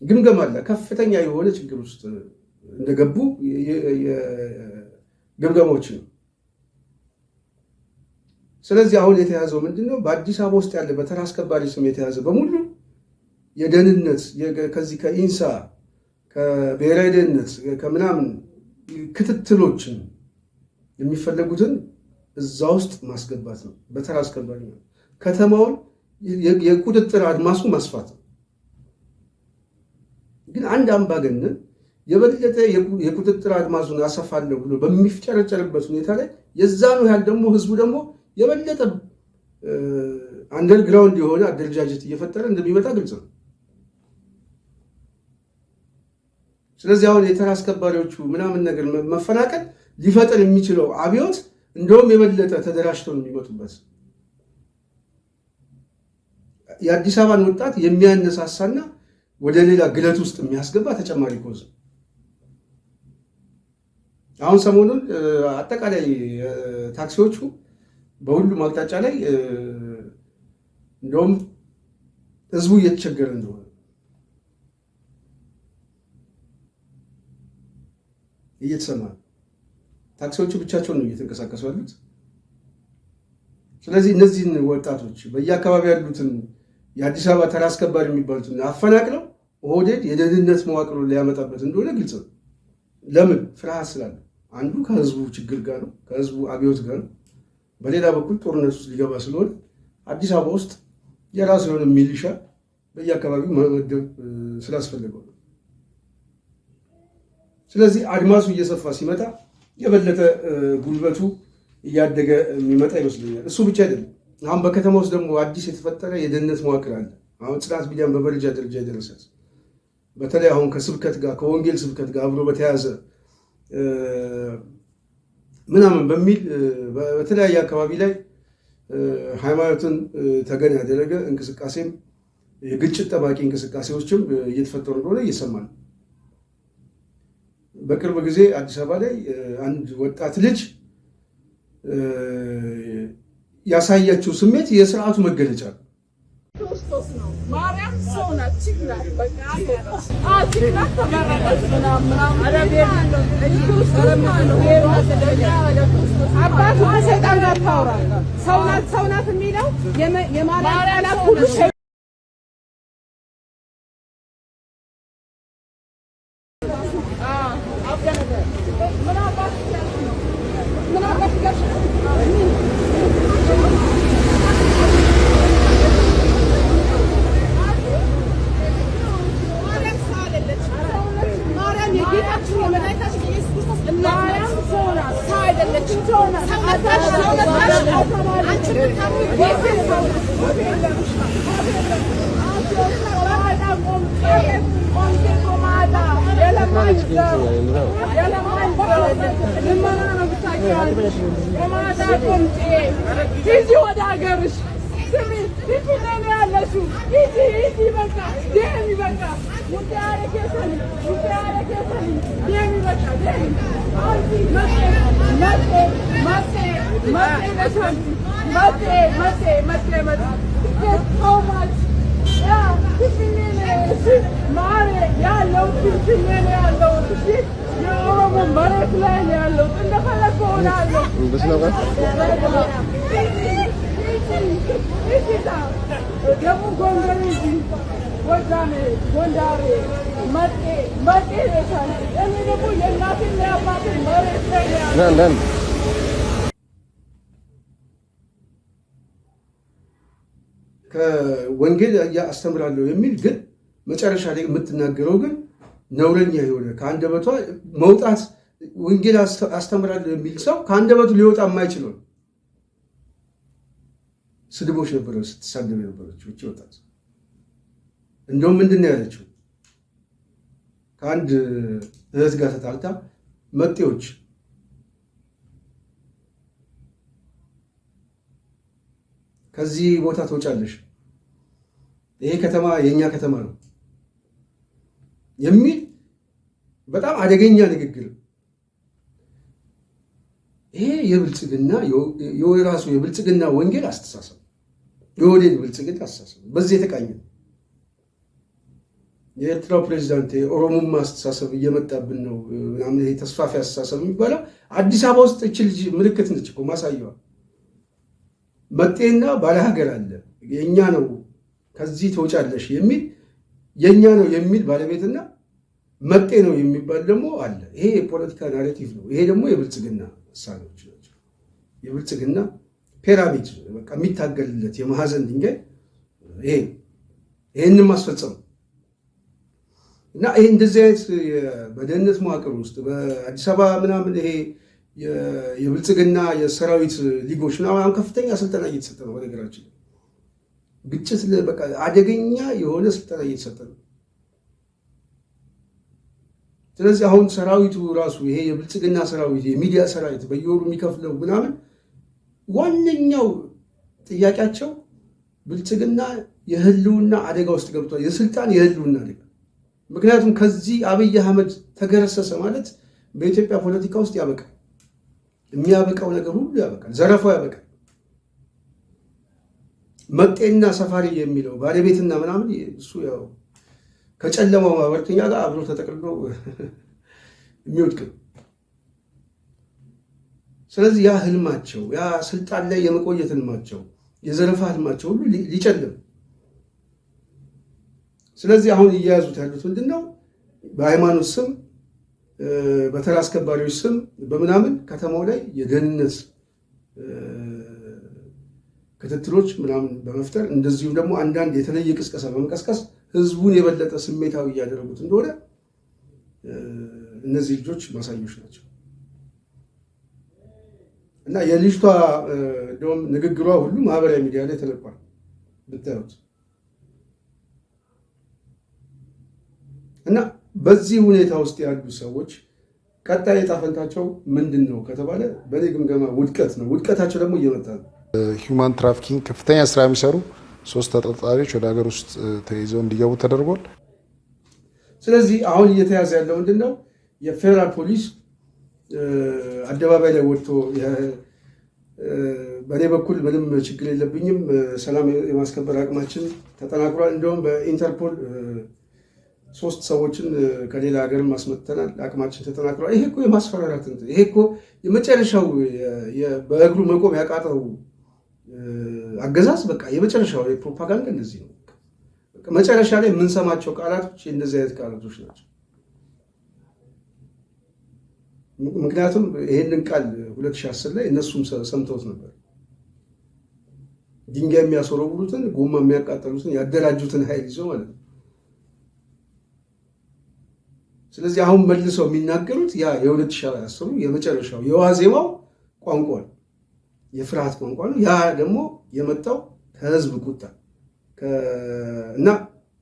ግምገማ አለ። ከፍተኛ የሆነ ችግር ውስጥ እንደገቡ ግምገማዎች ነው። ስለዚህ አሁን የተያዘው ምንድነው? በአዲስ አበባ ውስጥ ያለ በተራ አስከባሪ ስም የተያዘ በሙሉ የደህንነት ከዚህ ከኢንሳ ከብሔራዊ ደህንነት ከምናምን ክትትሎችን የሚፈለጉትን እዛ ውስጥ ማስገባት ነው። በተራ አስከባሪ ነው። ከተማውን የቁጥጥር አድማሱ ማስፋት ነው። ግን አንድ አምባገነን የበለጠ የቁጥጥር አድማሱን አሰፋለሁ ብሎ በሚፍጨረጨርበት ሁኔታ ላይ የዛኑ ያህል ደግሞ ህዝቡ ደግሞ የበለጠ አንደርግራውንድ የሆነ አደረጃጀት እየፈጠረ እንደሚመጣ ግልጽ ነው። ስለዚህ አሁን የተራ አስከባሪዎቹ ምናምን ነገር መፈናቀል ሊፈጠር የሚችለው አብዮት እንደውም የበለጠ ተደራጅተው ነው የሚመጡበት። የአዲስ አበባን ወጣት የሚያነሳሳና ወደ ሌላ ግለት ውስጥ የሚያስገባ ተጨማሪ ኮዝ። አሁን ሰሞኑን አጠቃላይ ታክሲዎቹ በሁሉም አቅጣጫ ላይ እንደውም ህዝቡ እየተቸገረ እንደሆነ እየተሰማ ነው። ታክሲዎቹ ብቻቸውን ነው እየተንቀሳቀሱ ያሉት። ስለዚህ እነዚህን ወጣቶች በየአካባቢ ያሉትን የአዲስ አበባ ተራ አስከባሪ የሚባሉትን አፈናቅለው ኦህዴድ የደህንነት መዋቅሩን ሊያመጣበት እንደሆነ ግልጽ ነው። ለምን? ፍርሃት ስላለ። አንዱ ከህዝቡ ችግር ጋር ነው፣ ከህዝቡ አብዮት ጋር ነው። በሌላ በኩል ጦርነት ውስጥ ሊገባ ስለሆነ አዲስ አበባ ውስጥ የራሱ የሆነ ሚሊሻ በየአካባቢው መመደብ ስላስፈለገው ነው። ስለዚህ አድማሱ እየሰፋ ሲመጣ የበለጠ ጉልበቱ እያደገ የሚመጣ ይመስለኛል። እሱ ብቻ አይደለም። አሁን በከተማ ውስጥ ደግሞ አዲስ የተፈጠረ የደህንነት መዋቅር አለ። አሁን ጽናት ሚዲያን በመረጃ ደረጃ የደረሰ በተለይ አሁን ከስብከት ጋር ከወንጌል ስብከት ጋር አብሮ በተያያዘ ምናምን በሚል በተለያየ አካባቢ ላይ ሃይማኖትን ተገን ያደረገ እንቅስቃሴም የግጭት ጠባቂ እንቅስቃሴዎችም እየተፈጠሩ እንደሆነ እየሰማን ነው። በቅርብ ጊዜ አዲስ አበባ ላይ አንድ ወጣት ልጅ ያሳያችው ስሜት የስርዓቱ መገለጫ ነው። ክርስቶስ ነው። ማርያም ሰው ናት። ችግራት በቃ ችግራት ተመረጠች ምናምን አባቱ ከሰይጣን ጋር ታውራ ሰው ናት የሚለው የማርያም ቃላት ሁሉ ሂጂ ወደ ሀገርሽ ስሚ ሂጂ ነው ያለሽው ሂጂ በቃ ደም በቃ ሙዳረ ከሰኒ ደም በቃ ደም አንቺ መጤ how much ማሬ ያለው ፍልፍል ነው ያለው የኦሮሞ መሬት ላይ ነው ያለው እንደፈለግ ሆናለሁ ደግሞ ጎንደር ጎጃሜ ጎንዳሬ መጤ ይሻል እኔ ደግሞ የእናቴን የአባቴን መሬት ላይ ያለው ከወንጌል አስተምራለሁ የሚል ግን መጨረሻ ላይ የምትናገረው ግን ነውረኛ የሆነ ከአንደበቷ መውጣት ወንጌል አስተምራለሁ የሚል ሰው ከአንደበቱ ሊወጣ የማይችለው ስድቦች ነበረ ስትሳደብ የነበረችው እቺ ወጣት። እንደውም ምንድን ነው ያለችው? ከአንድ እህት ጋር ተጣልታ መጤዎች ከዚህ ቦታ ትወጫለሽ፣ ይሄ ከተማ የኛ ከተማ ነው የሚል በጣም አደገኛ ንግግር። ይሄ የብልጽግና የራሱ የብልጽግና ወንጌል አስተሳሰብ፣ የወዴድ ብልጽግና አስተሳሰብ በዚህ የተቃኘ የኤርትራው ፕሬዚዳንት የኦሮሞማ አስተሳሰብ እየመጣብን ነው ምናምን ይሄ ተስፋፊ አስተሳሰብ የሚባለው አዲስ አበባ ውስጥ እቺ ልጅ ምልክት ነች እኮ ማሳየዋ። መጤና ባለሀገር አለ የኛ ነው ከዚህ ትወጫለሽ የሚል የኛ ነው የሚል ባለቤትና መጤ ነው የሚባል ደግሞ አለ። ይሄ የፖለቲካ ናሬቲቭ ነው። ይሄ ደግሞ የብልጽግና እሳቤዎች ናቸው። የብልጽግና ፒራሚድ በቃ የሚታገልለት የማዕዘን ድንጋይ ይሄንን ማስፈጸም እና ይሄ እንደዚህ አይነት በደህንነት መዋቅር ውስጥ በአዲስ አበባ ምናምን ይሄ የብልጽግና የሰራዊት ሊጎች ምናምን ከፍተኛ ስልጠና እየተሰጠ ነው። በነገራችን ግጭት በቃ አደገኛ የሆነ ስልጠና እየተሰጠ ነው። ስለዚህ አሁን ሰራዊቱ ራሱ ይሄ የብልጽግና ሰራዊት የሚዲያ ሰራዊት በየወሩ የሚከፍለው ምናምን ዋነኛው ጥያቄያቸው ብልጽግና የህልውና አደጋ ውስጥ ገብቷል። የስልጣን የህልውና አደጋ ምክንያቱም ከዚህ አብይ አህመድ ተገረሰሰ ማለት በኢትዮጵያ ፖለቲካ ውስጥ ያበቃል። የሚያበቃው ነገር ሁሉ ያበቃል። ዘረፋው ያበቃል። መጤና ሰፋሪ የሚለው ባለቤትና ምናምን እሱ ያው ከጨለማው ማህበረተኛ ጋር አብሮ ተጠቅልሎ የሚወድቅ። ስለዚህ ያ ህልማቸው፣ ያ ስልጣን ላይ የመቆየት ህልማቸው፣ የዘረፋ ህልማቸው ሁሉ ሊጨልም። ስለዚህ አሁን እየያዙት ያሉት ምንድነው? በሃይማኖት ስም፣ በተራ አስከባሪዎች ስም፣ በምናምን ከተማው ላይ የደህንነት ክትትሎች ምናምን በመፍጠር እንደዚሁም ደግሞ አንዳንድ የተለየ ቅስቀሳ በመቀስቀስ ህዝቡን የበለጠ ስሜታዊ እያደረጉት እንደሆነ እነዚህ ልጆች ማሳዮች ናቸው። እና የልጅቷ እንደውም ንግግሯ ሁሉ ማህበራዊ ሚዲያ ላይ ተለቋል ብታዩት። እና በዚህ ሁኔታ ውስጥ ያሉ ሰዎች ቀጣይ ዕጣ ፈንታቸው ምንድን ነው ከተባለ በእኔ ግምገማ ውድቀት ነው። ውድቀታቸው ደግሞ እየመጣ ነው። ሂውማን ትራፊኪንግ ከፍተኛ ስራ የሚሰሩ 3 ተጠርጣሪዎች ወደ ሀገር ውስጥ ተይዘው እንዲገቡ ተደርጓል። ስለዚህ አሁን እየተያዘ ያለው ምንድን ነው? የፌዴራል ፖሊስ አደባባይ ላይ ወጥቶ በእኔ በኩል ምንም ችግር የለብኝም፣ ሰላም የማስከበር አቅማችን ተጠናክሯል፣ እንደውም በኢንተርፖል 3 ሰዎችን ከሌላ ሀገር ማስመተናል፣ አቅማችን ተጠናክሯል። ይሄ እኮ የማስፈራራት ይሄ እኮ የመጨረሻው በእግሩ መቆም ያቃተው አገዛዝ በቃ የመጨረሻው የፕሮፓጋንዳ እንደዚህ ነው። መጨረሻ ላይ የምንሰማቸው ቃላቶች እንደዚህ አይነት ቃላቶች ናቸው። ምክንያቱም ይሄንን ቃል 2010 ላይ እነሱም ሰምተውት ነበር። ድንጋይ የሚያስወረውሩትን፣ ጎማ የሚያቃጠሉትን ያደራጁትን ኃይል ይዘው ማለት ነው። ስለዚህ አሁን መልሰው የሚናገሩት ያ የ2010 የመጨረሻው የዋዜማው ቋንቋ ነው፣ የፍርሃት ቋንቋ ነው። ያ ደግሞ የመጣው ከህዝብ ቁጣ እና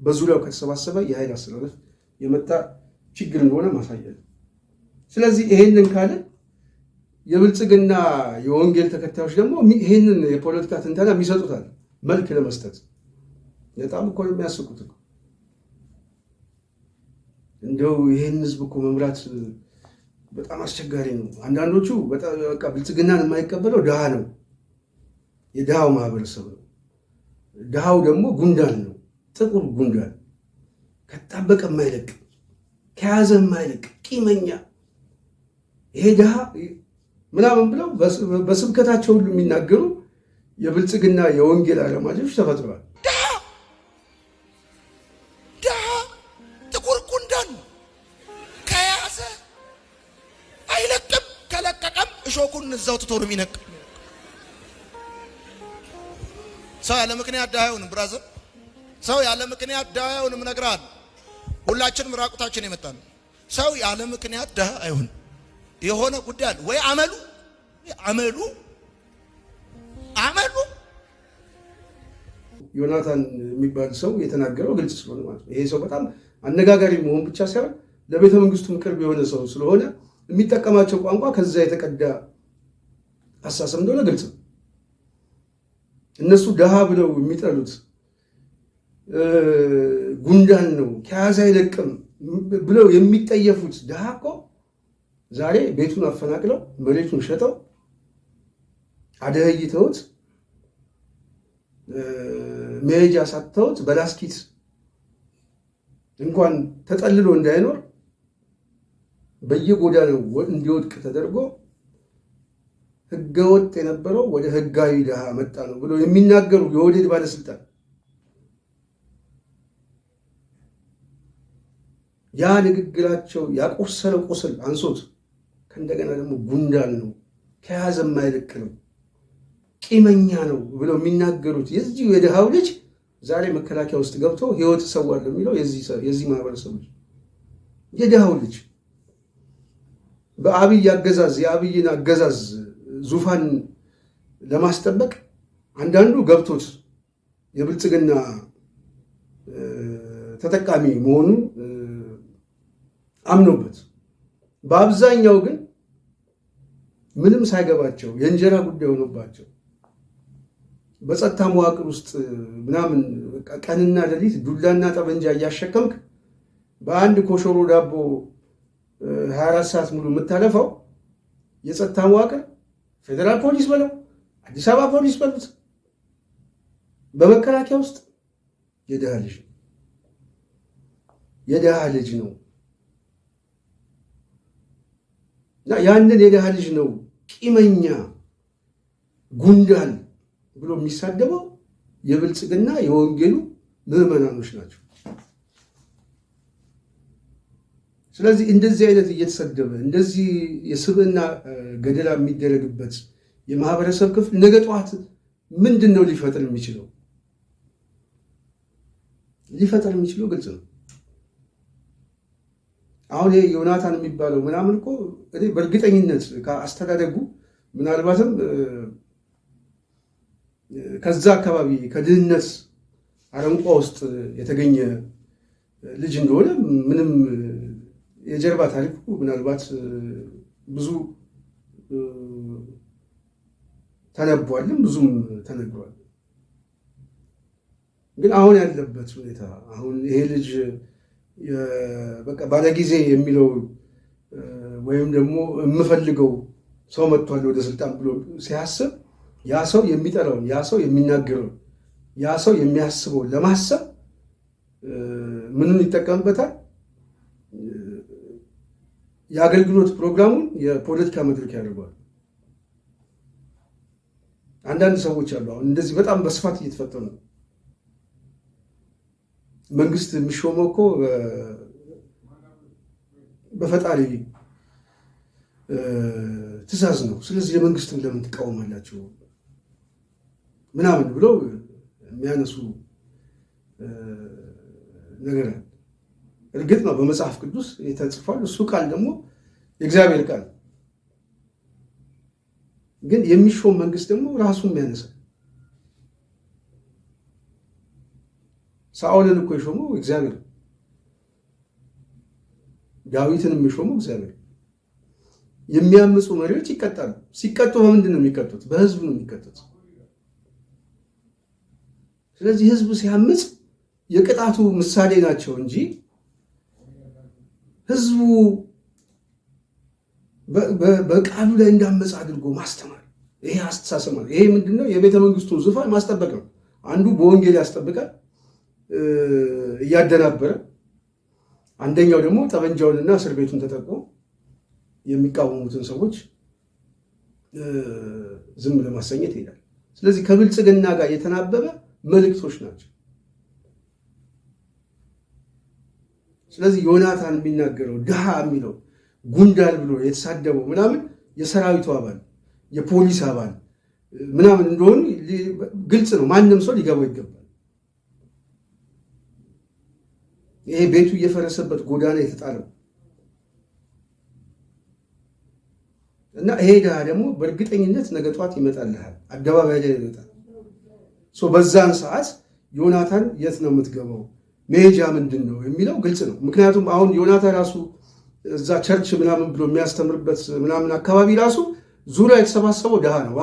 በዙሪያው ከተሰባሰበ የኃይል አስተላለፍ የመጣ ችግር እንደሆነ ማሳያ ነው። ስለዚህ ይሄንን ካለ የብልጽግና የወንጌል ተከታዮች ደግሞ ይሄንን የፖለቲካ ትንተና የሚሰጡታል መልክ ለመስጠት። በጣም እኮ የሚያስቁት እኮ እንደው ይሄን ህዝብ እኮ መምራት በጣም አስቸጋሪ ነው። አንዳንዶቹ በቃ ብልጽግናን የማይቀበለው ድሃ ነው፣ የድሃው ማህበረሰብ ነው። ድሃው ደግሞ ጉንዳን ነው፣ ጥቁር ጉንዳን፣ ከጣበቀ የማይለቅ ከያዘ የማይለቅ ቂመኛ፣ ይሄ ድሃ ምናምን ብለው በስብከታቸው ሁሉ የሚናገሩ የብልጽግና የወንጌል አራማጆች ተፈጥረዋል። ድሃ ጥቁር ጉንዳን ከያዘ አይለቅም፣ ከለቀቀም እሾኩን እዛው ትቶ ነው የሚነቅ። ሰው ያለ ምክንያት ድሃ አይሆንም ብራዘር። ሰው ያለ ምክንያት ድሃ አይሆንም እነግርሃለሁ። ሁላችንም ራቁታችን የመጣን ሰው ያለ ምክንያት ድሃ አይሆንም። የሆነ ጉዳይ አለ ወይ አመሉ ዮናታን የሚባል ሰው የተናገረው ግልጽ ስለሆነ ማለት ነው። ይሄ ሰው በጣም አነጋጋሪ መሆን ብቻ ሳይሆን ለቤተ መንግስቱም ቅርብ የሆነ ሰው ስለሆነ የሚጠቀማቸው ቋንቋ ከዛ የተቀዳ አሳሰብ እንደሆነ ግልጽ ነው። እነሱ ድሃ ብለው የሚጠሉት ጉንዳን ነው፣ ከያዘ አይለቅም ብለው የሚጠየፉት ድሃ እኮ ዛሬ ቤቱን አፈናቅለው መሬቱን ሸጠው አደህይተውት መሄጃ ሳትተውት በላስኪት እንኳን ተጠልሎ እንዳይኖር በየጎዳናው እንዲወድቅ ተደርጎ ህገወጥ የነበረው ወደ ህጋዊ ድሃ መጣ ነው ብሎ የሚናገሩ የወዴድ ባለስልጣን ያ ንግግራቸው ያቆሰለው ቁስል አንሶት ከእንደገና ደግሞ ጉንዳን ነው፣ ከያዘ የማይለቅ ነው፣ ቂመኛ ነው ብለው የሚናገሩት የዚሁ የድሃው ልጅ ዛሬ መከላከያ ውስጥ ገብቶ ህይወት እሰዋለሁ የሚለው የዚህ ማህበረሰብ ልጅ የድሃው ልጅ በአብይ አገዛዝ የአብይን አገዛዝ ዙፋን ለማስጠበቅ አንዳንዱ ገብቶት የብልጽግና ተጠቃሚ መሆኑን አምኖበት፣ በአብዛኛው ግን ምንም ሳይገባቸው የእንጀራ ጉዳይ ሆኖባቸው በጸጥታ መዋቅር ውስጥ ምናምን ቀንና ሌሊት ዱላና ጠመንጃ እያሸከምክ በአንድ ኮሾሮ ዳቦ 24 ሰዓት ሙሉ የምታለፈው የጸጥታ መዋቅር ፌዴራል ፖሊስ በለው አዲስ አበባ ፖሊስ በሉት በመከላከያ ውስጥ የድሃ ልጅ ነው እና ያንን የድሃ ልጅ ነው ቂመኛ ጉንዳን ብሎ የሚሳደበው የብልጽግና የወንጌሉ ምዕመናኖች ናቸው። ስለዚህ እንደዚህ አይነት እየተሰደበ እንደዚህ የስብዕና ገደላ የሚደረግበት የማህበረሰብ ክፍል ነገ ጠዋት ምንድን ነው ሊፈጥር የሚችለው? ሊፈጥር የሚችለው ግልጽ ነው። አሁን ይሄ ዮናታን የሚባለው ምናምን እኮ እኔ በእርግጠኝነት ከአስተዳደጉ ምናልባትም ከዛ አካባቢ ከድህነት አረንቋ ውስጥ የተገኘ ልጅ እንደሆነ ምንም የጀርባ ታሪኩ ምናልባት ብዙ ተነቧልም ብዙም ተነግሯል። ግን አሁን ያለበት ሁኔታ አሁን ይሄ ልጅ በቃ ባለጊዜ የሚለው ወይም ደግሞ የምፈልገው ሰው መጥቷል ወደ ስልጣን ብሎ ሲያስብ ያ ሰው የሚጠራውን ያ ሰው የሚናገረውን ያ ሰው የሚያስበውን ለማሰብ ምኑን ይጠቀምበታል? የአገልግሎት ፕሮግራሙን የፖለቲካ መድረክ ያደርገዋል። አንዳንድ ሰዎች አሉ አሁን እንደዚህ በጣም በስፋት እየተፈጠሩ ነው። መንግስት የሚሾመው እኮ በፈጣሪ ትእዛዝ ነው። ስለዚህ የመንግስትን ለምን ትቃወማላችሁ ምናምን ብለው የሚያነሱ ነገር አለ። እርግጥ ነው በመጽሐፍ ቅዱስ ተጽፏል። እሱ ቃል ደግሞ የእግዚአብሔር ቃል ግን የሚሾም መንግስት ደግሞ ራሱን ያነሳል። ሳኦልን እኮ የሾመው እግዚአብሔር፣ ዳዊትን የሚሾመው እግዚአብሔር። የሚያምፁ መሪዎች ይቀጣሉ። ሲቀጡ በምንድን ነው የሚቀጡት? በህዝብ ነው የሚቀጡት። ስለዚህ ህዝብ ሲያምፅ የቅጣቱ ምሳሌ ናቸው እንጂ ህዝቡ በቃሉ ላይ እንዳመፅ አድርጎ ማስተማር ይሄ አስተሳሰብ ነው። ይሄ ምንድነው? የቤተ መንግስቱን ዙፋን ማስጠበቅ ነው። አንዱ በወንጌል ያስጠብቃል እያደናበረ፣ አንደኛው ደግሞ ጠመንጃውንና እስር ቤቱን ተጠቅሞ የሚቃወሙትን ሰዎች ዝም ለማሰኘት ይሄዳል። ስለዚህ ከብልጽግና ጋር የተናበበ መልእክቶች ናቸው። ስለዚህ ዮናታን የሚናገረው ድሃ የሚለው ጉንዳን ብሎ የተሳደበው ምናምን የሰራዊቱ አባል የፖሊስ አባል ምናምን እንደሆኑ ግልጽ ነው። ማንም ሰው ሊገባው ይገባል። ይሄ ቤቱ እየፈረሰበት ጎዳና የተጣለው እና ይሄ ድሃ ደግሞ በእርግጠኝነት ነገ ጠዋት ይመጣልሃል፣ አደባባይ ላይ ይመጣል። በዛን ሰዓት ዮናታን የት ነው የምትገባው? መሄጃ ምንድን ነው የሚለው ግልጽ ነው። ምክንያቱም አሁን ዮናታን ራሱ እዛ ቸርች ምናምን ብሎ የሚያስተምርበት ምናምን አካባቢ ራሱ ዙሪያ የተሰባሰበው ድሃ ነው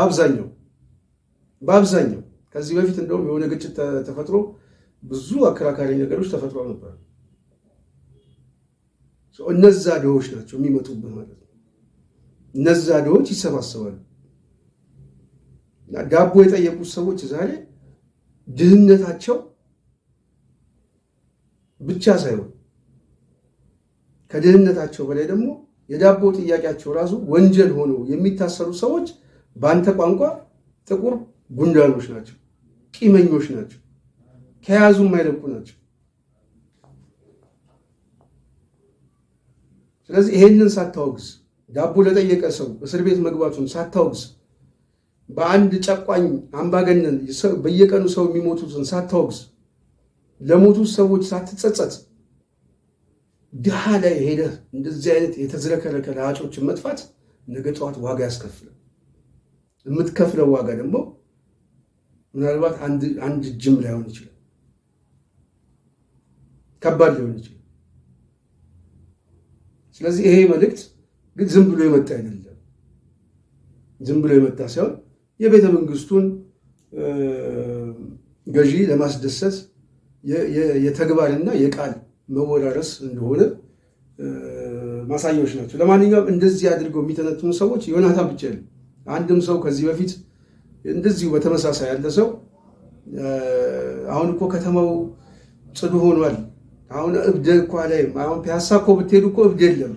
በአብዛኛው። ከዚህ በፊት እንደውም የሆነ ግጭት ተፈጥሮ ብዙ አከራካሪ ነገሮች ተፈጥሮ ነበር። እነዛ ድሆች ናቸው የሚመጡብህ ማለት ነው። እነዛ ድሆች ይሰባሰባሉ። ዳቦ የጠየቁት ሰዎች ዛሬ ድህነታቸው ብቻ ሳይሆን ከድህነታቸው በላይ ደግሞ የዳቦ ጥያቄያቸው ራሱ ወንጀል ሆነው የሚታሰሩ ሰዎች በአንተ ቋንቋ ጥቁር ጉንዳኖች ናቸው፣ ቂመኞች ናቸው፣ ከያዙ የማይለቁ ናቸው። ስለዚህ ይሄንን ሳታወግዝ ዳቦ ለጠየቀ ሰው እስር ቤት መግባቱን ሳታወግዝ በአንድ ጨቋኝ አምባገነን በየቀኑ ሰው የሚሞቱትን ሳታወግዝ ለሞቱት ሰዎች ሳትጸጸት ድሃ ላይ ሄደህ እንደዚህ አይነት የተዝረከረከ ለሀጮችን መጥፋት ነገ ጠዋት ዋጋ ያስከፍላል። የምትከፍለው ዋጋ ደግሞ ምናልባት አንድ እጅም ላይሆን ይችላል፣ ከባድ ሊሆን ይችላል። ስለዚህ ይሄ መልእክት ግን ዝም ብሎ የመጣ አይደለም። ዝም ብሎ የመጣ ሳይሆን የቤተ መንግስቱን ገዢ ለማስደሰት የተግባርና የቃል መወራረስ እንደሆነ ማሳያዎች ናቸው። ለማንኛውም እንደዚህ አድርገው የሚተነትኑ ሰዎች ዮናታን ብቻ ነው። አንድም ሰው ከዚህ በፊት እንደዚሁ በተመሳሳይ ያለ ሰው አሁን እኮ ከተማው ጽዱ ሆኗል፣ አሁን እብድ እኮ አላይም፣ አሁን ፒያሳ እኮ ብትሄዱ እኮ እብድ የለም፣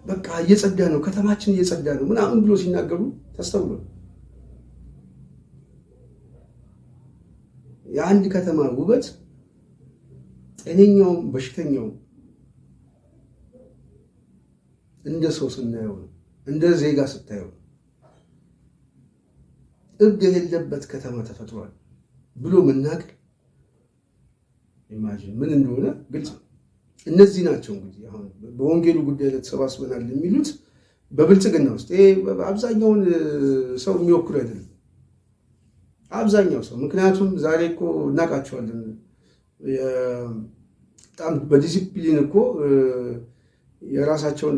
በቃ እየጸዳ ነው፣ ከተማችን እየጸዳ ነው ምናምን ብሎ ሲናገሩ ተስተውሏል። የአንድ ከተማ ውበት ጤነኛውም በሽተኛውም እንደ ሰው ስናየው ነው፣ እንደ ዜጋ ስታየው ነው። እብድ የሌለበት ከተማ ተፈጥሯል ብሎ መናገር ኢማጂን ምን እንደሆነ ግልጽ ነው። እነዚህ ናቸው እንግዲህ አሁን በወንጌሉ ጉዳይ ላይ ተሰባስበናል የሚሉት በብልጽግና ውስጥ። ይሄ አብዛኛውን ሰው የሚወክሉ አይደለም፣ አብዛኛው ሰው። ምክንያቱም ዛሬ እኮ እናውቃቸዋለን፣ በጣም በዲሲፕሊን እኮ የራሳቸውን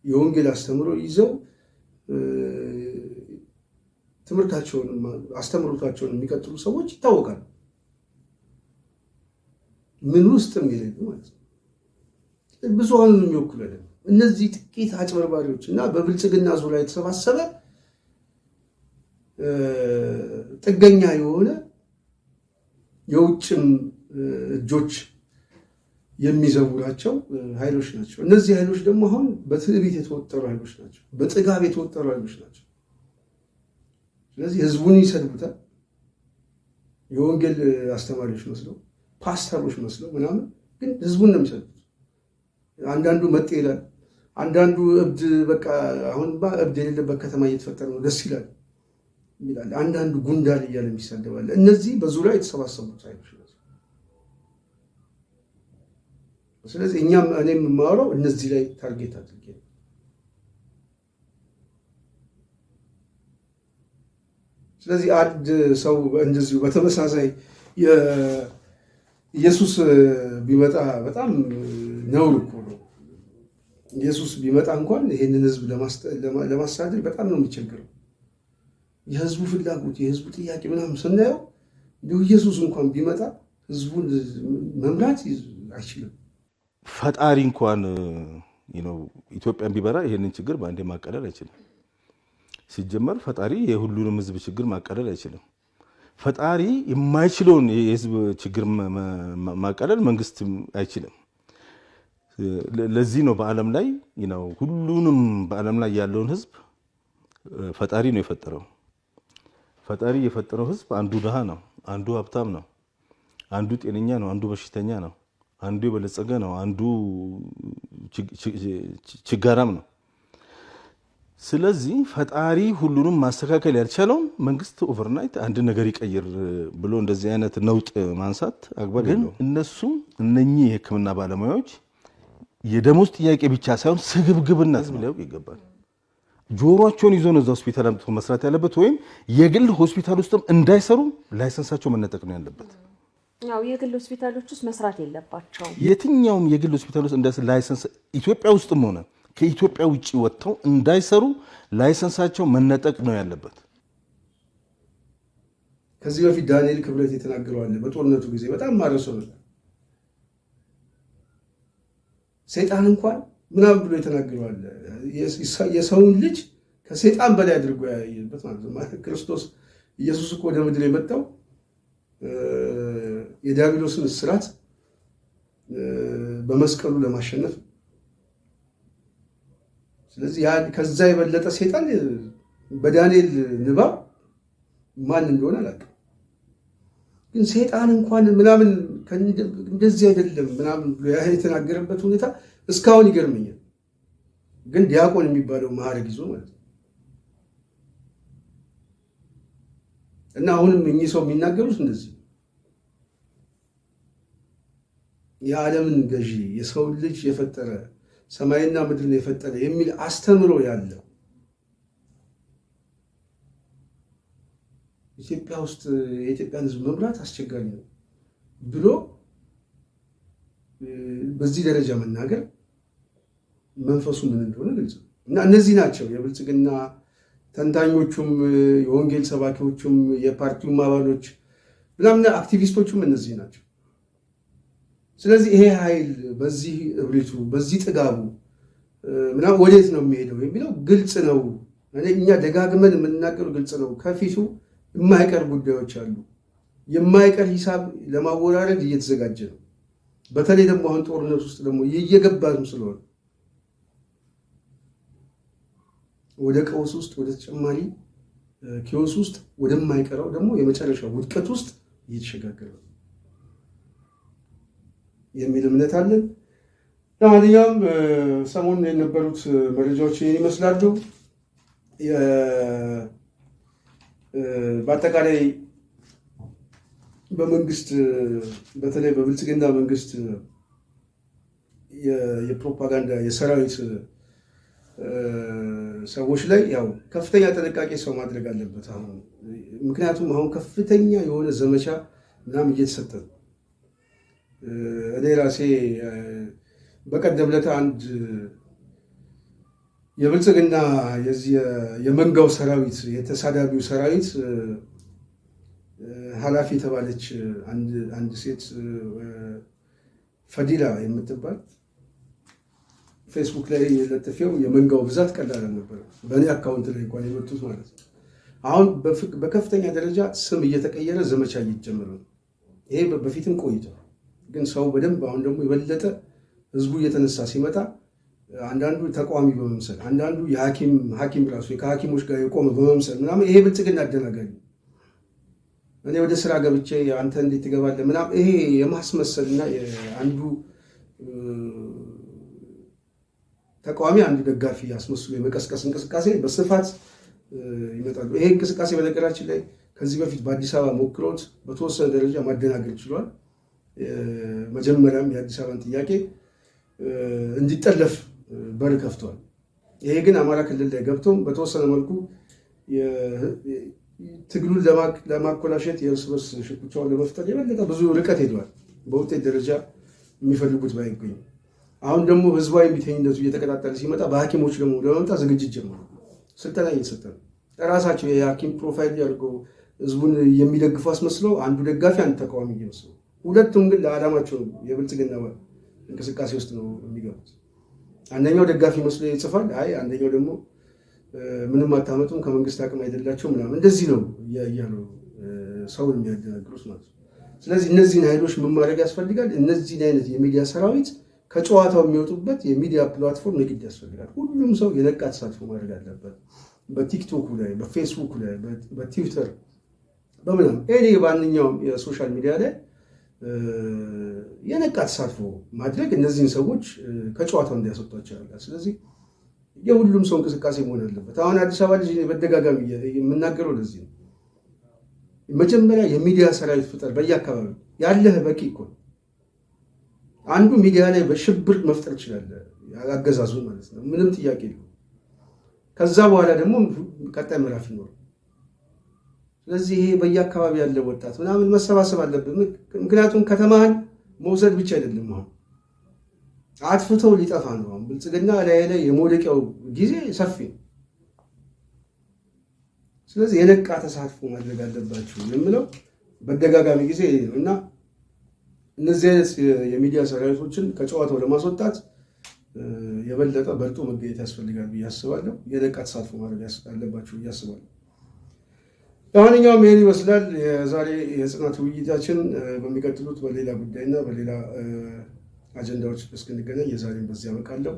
የወንጌል አስተምሮ ይዘው ትምህርታቸውን አስተምሮታቸውን የሚቀጥሉ ሰዎች ይታወቃሉ። ምን ውስጥም የሌሉ ማለት ነው። ብዙሃኑን የሚወክሉ አይደለም። እነዚህ ጥቂት አጭበርባሪዎች እና በብልጽግና ዙሪያ የተሰባሰበ ጥገኛ የሆነ የውጭም እጆች የሚዘውራቸው ኃይሎች ናቸው። እነዚህ ኃይሎች ደግሞ አሁን በትዕቢት የተወጠሩ ኃይሎች ናቸው፣ በጥጋብ የተወጠሩ ኃይሎች ናቸው። ስለዚህ ህዝቡን ይሰድቡታል። የወንጌል አስተማሪዎች መስለው ፓስተሮች መስለው ምናምን፣ ግን ህዝቡን ነው የሚሰድቡት። አንዳንዱ መጤ ይላል፣ አንዳንዱ እብድ፣ በቃ አሁን እብድ የሌለበት ከተማ እየተፈጠረ ነው ደስ ይላል ይላል። አንዳንዱ ጉንዳል እያለ የሚሳደባል። እነዚህ በዙሪያ የተሰባሰቡት ኃይሎች ናቸው። ስለዚህ እኔም የማወራው እነዚህ ላይ ታርጌት አድርጌ ነው። ስለዚህ አንድ ሰው እንደዚሁ በተመሳሳይ ኢየሱስ ቢመጣ በጣም ነውር እኮ ነው። ኢየሱስ ቢመጣ እንኳን ይሄንን ህዝብ ለማሳደድ በጣም ነው የሚቸግረው። የህዝቡ ፍላጎት የህዝቡ ጥያቄ ምናምን ስናየው እንዲሁ ኢየሱስ እንኳን ቢመጣ ህዝቡን መምራት አይችልም። ፈጣሪ እንኳን ኢትዮጵያን ቢበራ ይሄንን ችግር በአንዴ ማቀለል አይችልም። ሲጀመር ፈጣሪ የሁሉንም ህዝብ ችግር ማቀለል አይችልም። ፈጣሪ የማይችለውን የህዝብ ችግር ማቀለል መንግስት አይችልም። ለዚህ ነው በዓለም ላይ ሁሉንም በዓለም ላይ ያለውን ህዝብ ፈጣሪ ነው የፈጠረው። ፈጣሪ የፈጠረው ህዝብ አንዱ ድሃ ነው፣ አንዱ ሀብታም ነው፣ አንዱ ጤነኛ ነው፣ አንዱ በሽተኛ ነው፣ አንዱ የበለጸገ ነው፣ አንዱ ችጋራም ነው። ስለዚህ ፈጣሪ ሁሉንም ማስተካከል ያልቻለውን መንግስት ኦቨርናይት አንድ ነገር ይቀይር ብሎ እንደዚህ አይነት ነውጥ ማንሳት አግባብ የለውም። እነሱ እነኚህ የህክምና ባለሙያዎች የደሞዝ ጥያቄ ብቻ ሳይሆን ስግብግብነት ሊያውቅ ይገባል። ጆሮአቸውን ይዞ ነው እዛ ሆስፒታል አምጥቶ መስራት ያለበት፣ ወይም የግል ሆስፒታል ውስጥም እንዳይሰሩ ላይሰንሳቸው መነጠቅ ነው ያለበት። ያው የግል ሆስፒታሎች ውስጥ መስራት የለባቸውም። የትኛውም የግል ሆስፒታል ውስጥ እንዳይሰሩ ላይሰንስ ኢትዮጵያ ውስጥም ሆነ ከኢትዮጵያ ውጪ ወጥተው እንዳይሰሩ ላይሰንሳቸው መነጠቅ ነው ያለበት። ከዚህ በፊት ዳንኤል ክብረት የተናገረው አለ። በጦርነቱ ጊዜ በጣም ማረሰው ነበር። ሰይጣን እንኳን ምናምን ብሎ የተናገረው አለ። የሰውን ልጅ ከሰይጣን በላይ አድርጎ ያየበት ማለት ነው። ክርስቶስ ኢየሱስ እኮ ወደ ምድር የመጣው የዲያብሎስን እስራት በመስቀሉ ለማሸነፍ። ስለዚህ ከዛ የበለጠ ሰይጣን በዳንኤል ንባብ ማን እንደሆነ አላውቅም፣ ግን ሰይጣን እንኳን ምናምን እንደዚህ አይደለም ምናምን ብሎ የተናገረበት ሁኔታ እስካሁን ይገርመኛል። ግን ዲያቆን የሚባለው ማዕረግ ይዞ ማለት ነው። እና አሁንም እኚህ ሰው የሚናገሩት እንደዚህ የዓለምን ገዢ የሰው ልጅ የፈጠረ ሰማይና ምድርን የፈጠረ የሚል አስተምሮ ያለው ኢትዮጵያ ውስጥ የኢትዮጵያን ሕዝብ መምራት አስቸጋሪ ነው ብሎ በዚህ ደረጃ መናገር መንፈሱ ምን እንደሆነ ግልጽ ነው። እና እነዚህ ናቸው የብልጽግና ተንታኞቹም፣ የወንጌል ሰባኪዎቹም፣ የፓርቲውም አባሎች ምናምን አክቲቪስቶቹም እነዚህ ናቸው። ስለዚህ ይሄ ኃይል በዚህ እብሪቱ በዚህ ጥጋቡ ምናምን ወዴት ነው የሚሄደው የሚለው ግልጽ ነው። እኛ ደጋግመን የምንናገረው ግልጽ ነው። ከፊቱ የማይቀር ጉዳዮች አሉ። የማይቀር ሂሳብ ለማወራረድ እየተዘጋጀ ነው። በተለይ ደግሞ አሁን ጦርነት ውስጥ ደግሞ እየገባም ስለሆነ ወደ ቀውስ ውስጥ ወደ ተጨማሪ ኪዮስ ውስጥ ወደማይቀረው ደግሞ የመጨረሻው ውድቀት ውስጥ እየተሸጋገረ ነው የሚል እምነት አለን። ለማንኛውም ሰሞኑን የነበሩት መረጃዎች ይህን ይመስላሉ። በአጠቃላይ በመንግስት በተለይ በብልጽግና መንግስት የፕሮፓጋንዳ የሰራዊት ሰዎች ላይ ያው ከፍተኛ ጥንቃቄ ሰው ማድረግ አለበት። አሁን ምክንያቱም አሁን ከፍተኛ የሆነ ዘመቻ ምናምን እየተሰጠ ነው። እኔ ራሴ በቀደም ዕለት አንድ የብልጽግና የመንጋው ሰራዊት የተሳዳቢው ሰራዊት ኃላፊ የተባለች አንድ ሴት ፈዲላ የምትባል ፌስቡክ ላይ የለጥፌው የመንጋው ብዛት ቀላል ነበር። በእኔ አካውንት ላይ እንኳን የመጡት ማለት ነው። አሁን በከፍተኛ ደረጃ ስም እየተቀየረ ዘመቻ እየተጀመረ ነው። ይሄ በፊትም ቆይቷል፣ ግን ሰው በደንብ አሁን ደግሞ የበለጠ ህዝቡ እየተነሳ ሲመጣ አንዳንዱ ተቃዋሚ በመምሰል አንዳንዱ ሐኪም ራሱ ከሐኪሞች ጋር የቆመ በመምሰል ምናምን ይሄ ብልጽግና አደናጋሪ ነው። እኔ ወደ ስራ ገብቼ አንተ እንዴት ትገባለህ ምናምን ይሄ የማስመሰልና አንዱ ተቃዋሚ አንዱ ደጋፊ ያስመስሉ የመቀስቀስ እንቅስቃሴ በስፋት ይመጣሉ። ይሄ እንቅስቃሴ በነገራችን ላይ ከዚህ በፊት በአዲስ አበባ ሞክሮት በተወሰነ ደረጃ ማደናገር ችሏል። መጀመሪያም የአዲስ አበባን ጥያቄ እንዲጠለፍ በር ከፍቷል። ይሄ ግን አማራ ክልል ላይ ገብቶም በተወሰነ መልኩ ትግሉን ለማኮላሸት የእርስ በርስ ሽኩቻውን ለመፍጠር የበለጠ ብዙ ርቀት ሄደዋል። በውጤት ደረጃ የሚፈልጉት ባይገኙም አሁን ደግሞ ህዝባዊ እምቢተኝነቱ እየተቀጣጠለ ሲመጣ በሐኪሞች ደግሞ ለመምጣት ዝግጅት ጀምሯል። ስልጠና እየተሰጠ ነው። ራሳቸው የሐኪም ፕሮፋይል ያድርገው ህዝቡን የሚደግፉ አስመስለው አንዱ ደጋፊ አንዱ ተቃዋሚ እየመስለው፣ ሁለቱም ግን ለዓላማቸው የብልጽግና እንቅስቃሴ ውስጥ ነው የሚገቡት። አንደኛው ደጋፊ መስሎ ይጽፋል፣ አንደኛው ደግሞ ምንም አታመጡም ከመንግስት አቅም አይደላቸው ምናምን እንደዚህ ነው እያሉ ሰውን የሚያደናግሩት ማለት ነው። ስለዚህ እነዚህን ኃይሎች ምን ማድረግ ያስፈልጋል? እነዚህን አይነት የሚዲያ ሰራዊት ከጨዋታው የሚወጡበት የሚዲያ ፕላትፎርም ንግድ ያስፈልጋል። ሁሉም ሰው የነቃ ተሳትፎ ማድረግ አለበት። በቲክቶክ ላይ፣ በፌስቡክ ላይ፣ በትዊተር በምናምን በማንኛውም የሶሻል ሚዲያ ላይ የነቃ ተሳትፎ ማድረግ እነዚህን ሰዎች ከጨዋታው እንዲያስወጧቸው ያደርጋል። ስለዚህ የሁሉም ሰው እንቅስቃሴ መሆን አለበት። አሁን አዲስ አበባ ልጅ በተደጋጋሚ የምናገረው ለዚህ ነው። መጀመሪያ የሚዲያ ሰራዊት ፍጠር። በየአካባቢው ያለህ በቂ እኮ ነው። አንዱ ሚዲያ ላይ በሽብር መፍጠር ይችላል፣ አገዛዙ ማለት ነው። ምንም ጥያቄ የለውም። ከዛ በኋላ ደግሞ ቀጣይ ምዕራፍ ይኖር። ስለዚህ ይሄ በየአካባቢ ያለ ወጣት ምናምን መሰባሰብ አለብን። ምክንያቱም ከተማህን መውሰድ ብቻ አይደለም፣ አሁን አጥፍተው ሊጠፋ ነው። አሁን ብልጽግና ላይ የመውደቂያው ጊዜ ሰፊ ነው። ስለዚህ የነቃ ተሳትፎ ማድረግ አለባቸው የምለው በደጋጋሚ ጊዜ ነው እና እነዚህ አይነት የሚዲያ ሰራዊቶችን ከጨዋታው ለማስወጣት የበለጠ በልጦ መገኘት ያስፈልጋል ብዬ አስባለሁ። የነቃ ተሳትፎ ማድረግ አለባቸው ብዬ አስባለሁ። ለማንኛውም ይህን ይመስላል የዛሬ የጽናት ውይይታችን። በሚቀጥሉት በሌላ ጉዳይና በሌላ አጀንዳዎች እስክንገናኝ የዛሬን በዚህ አበቃለሁ።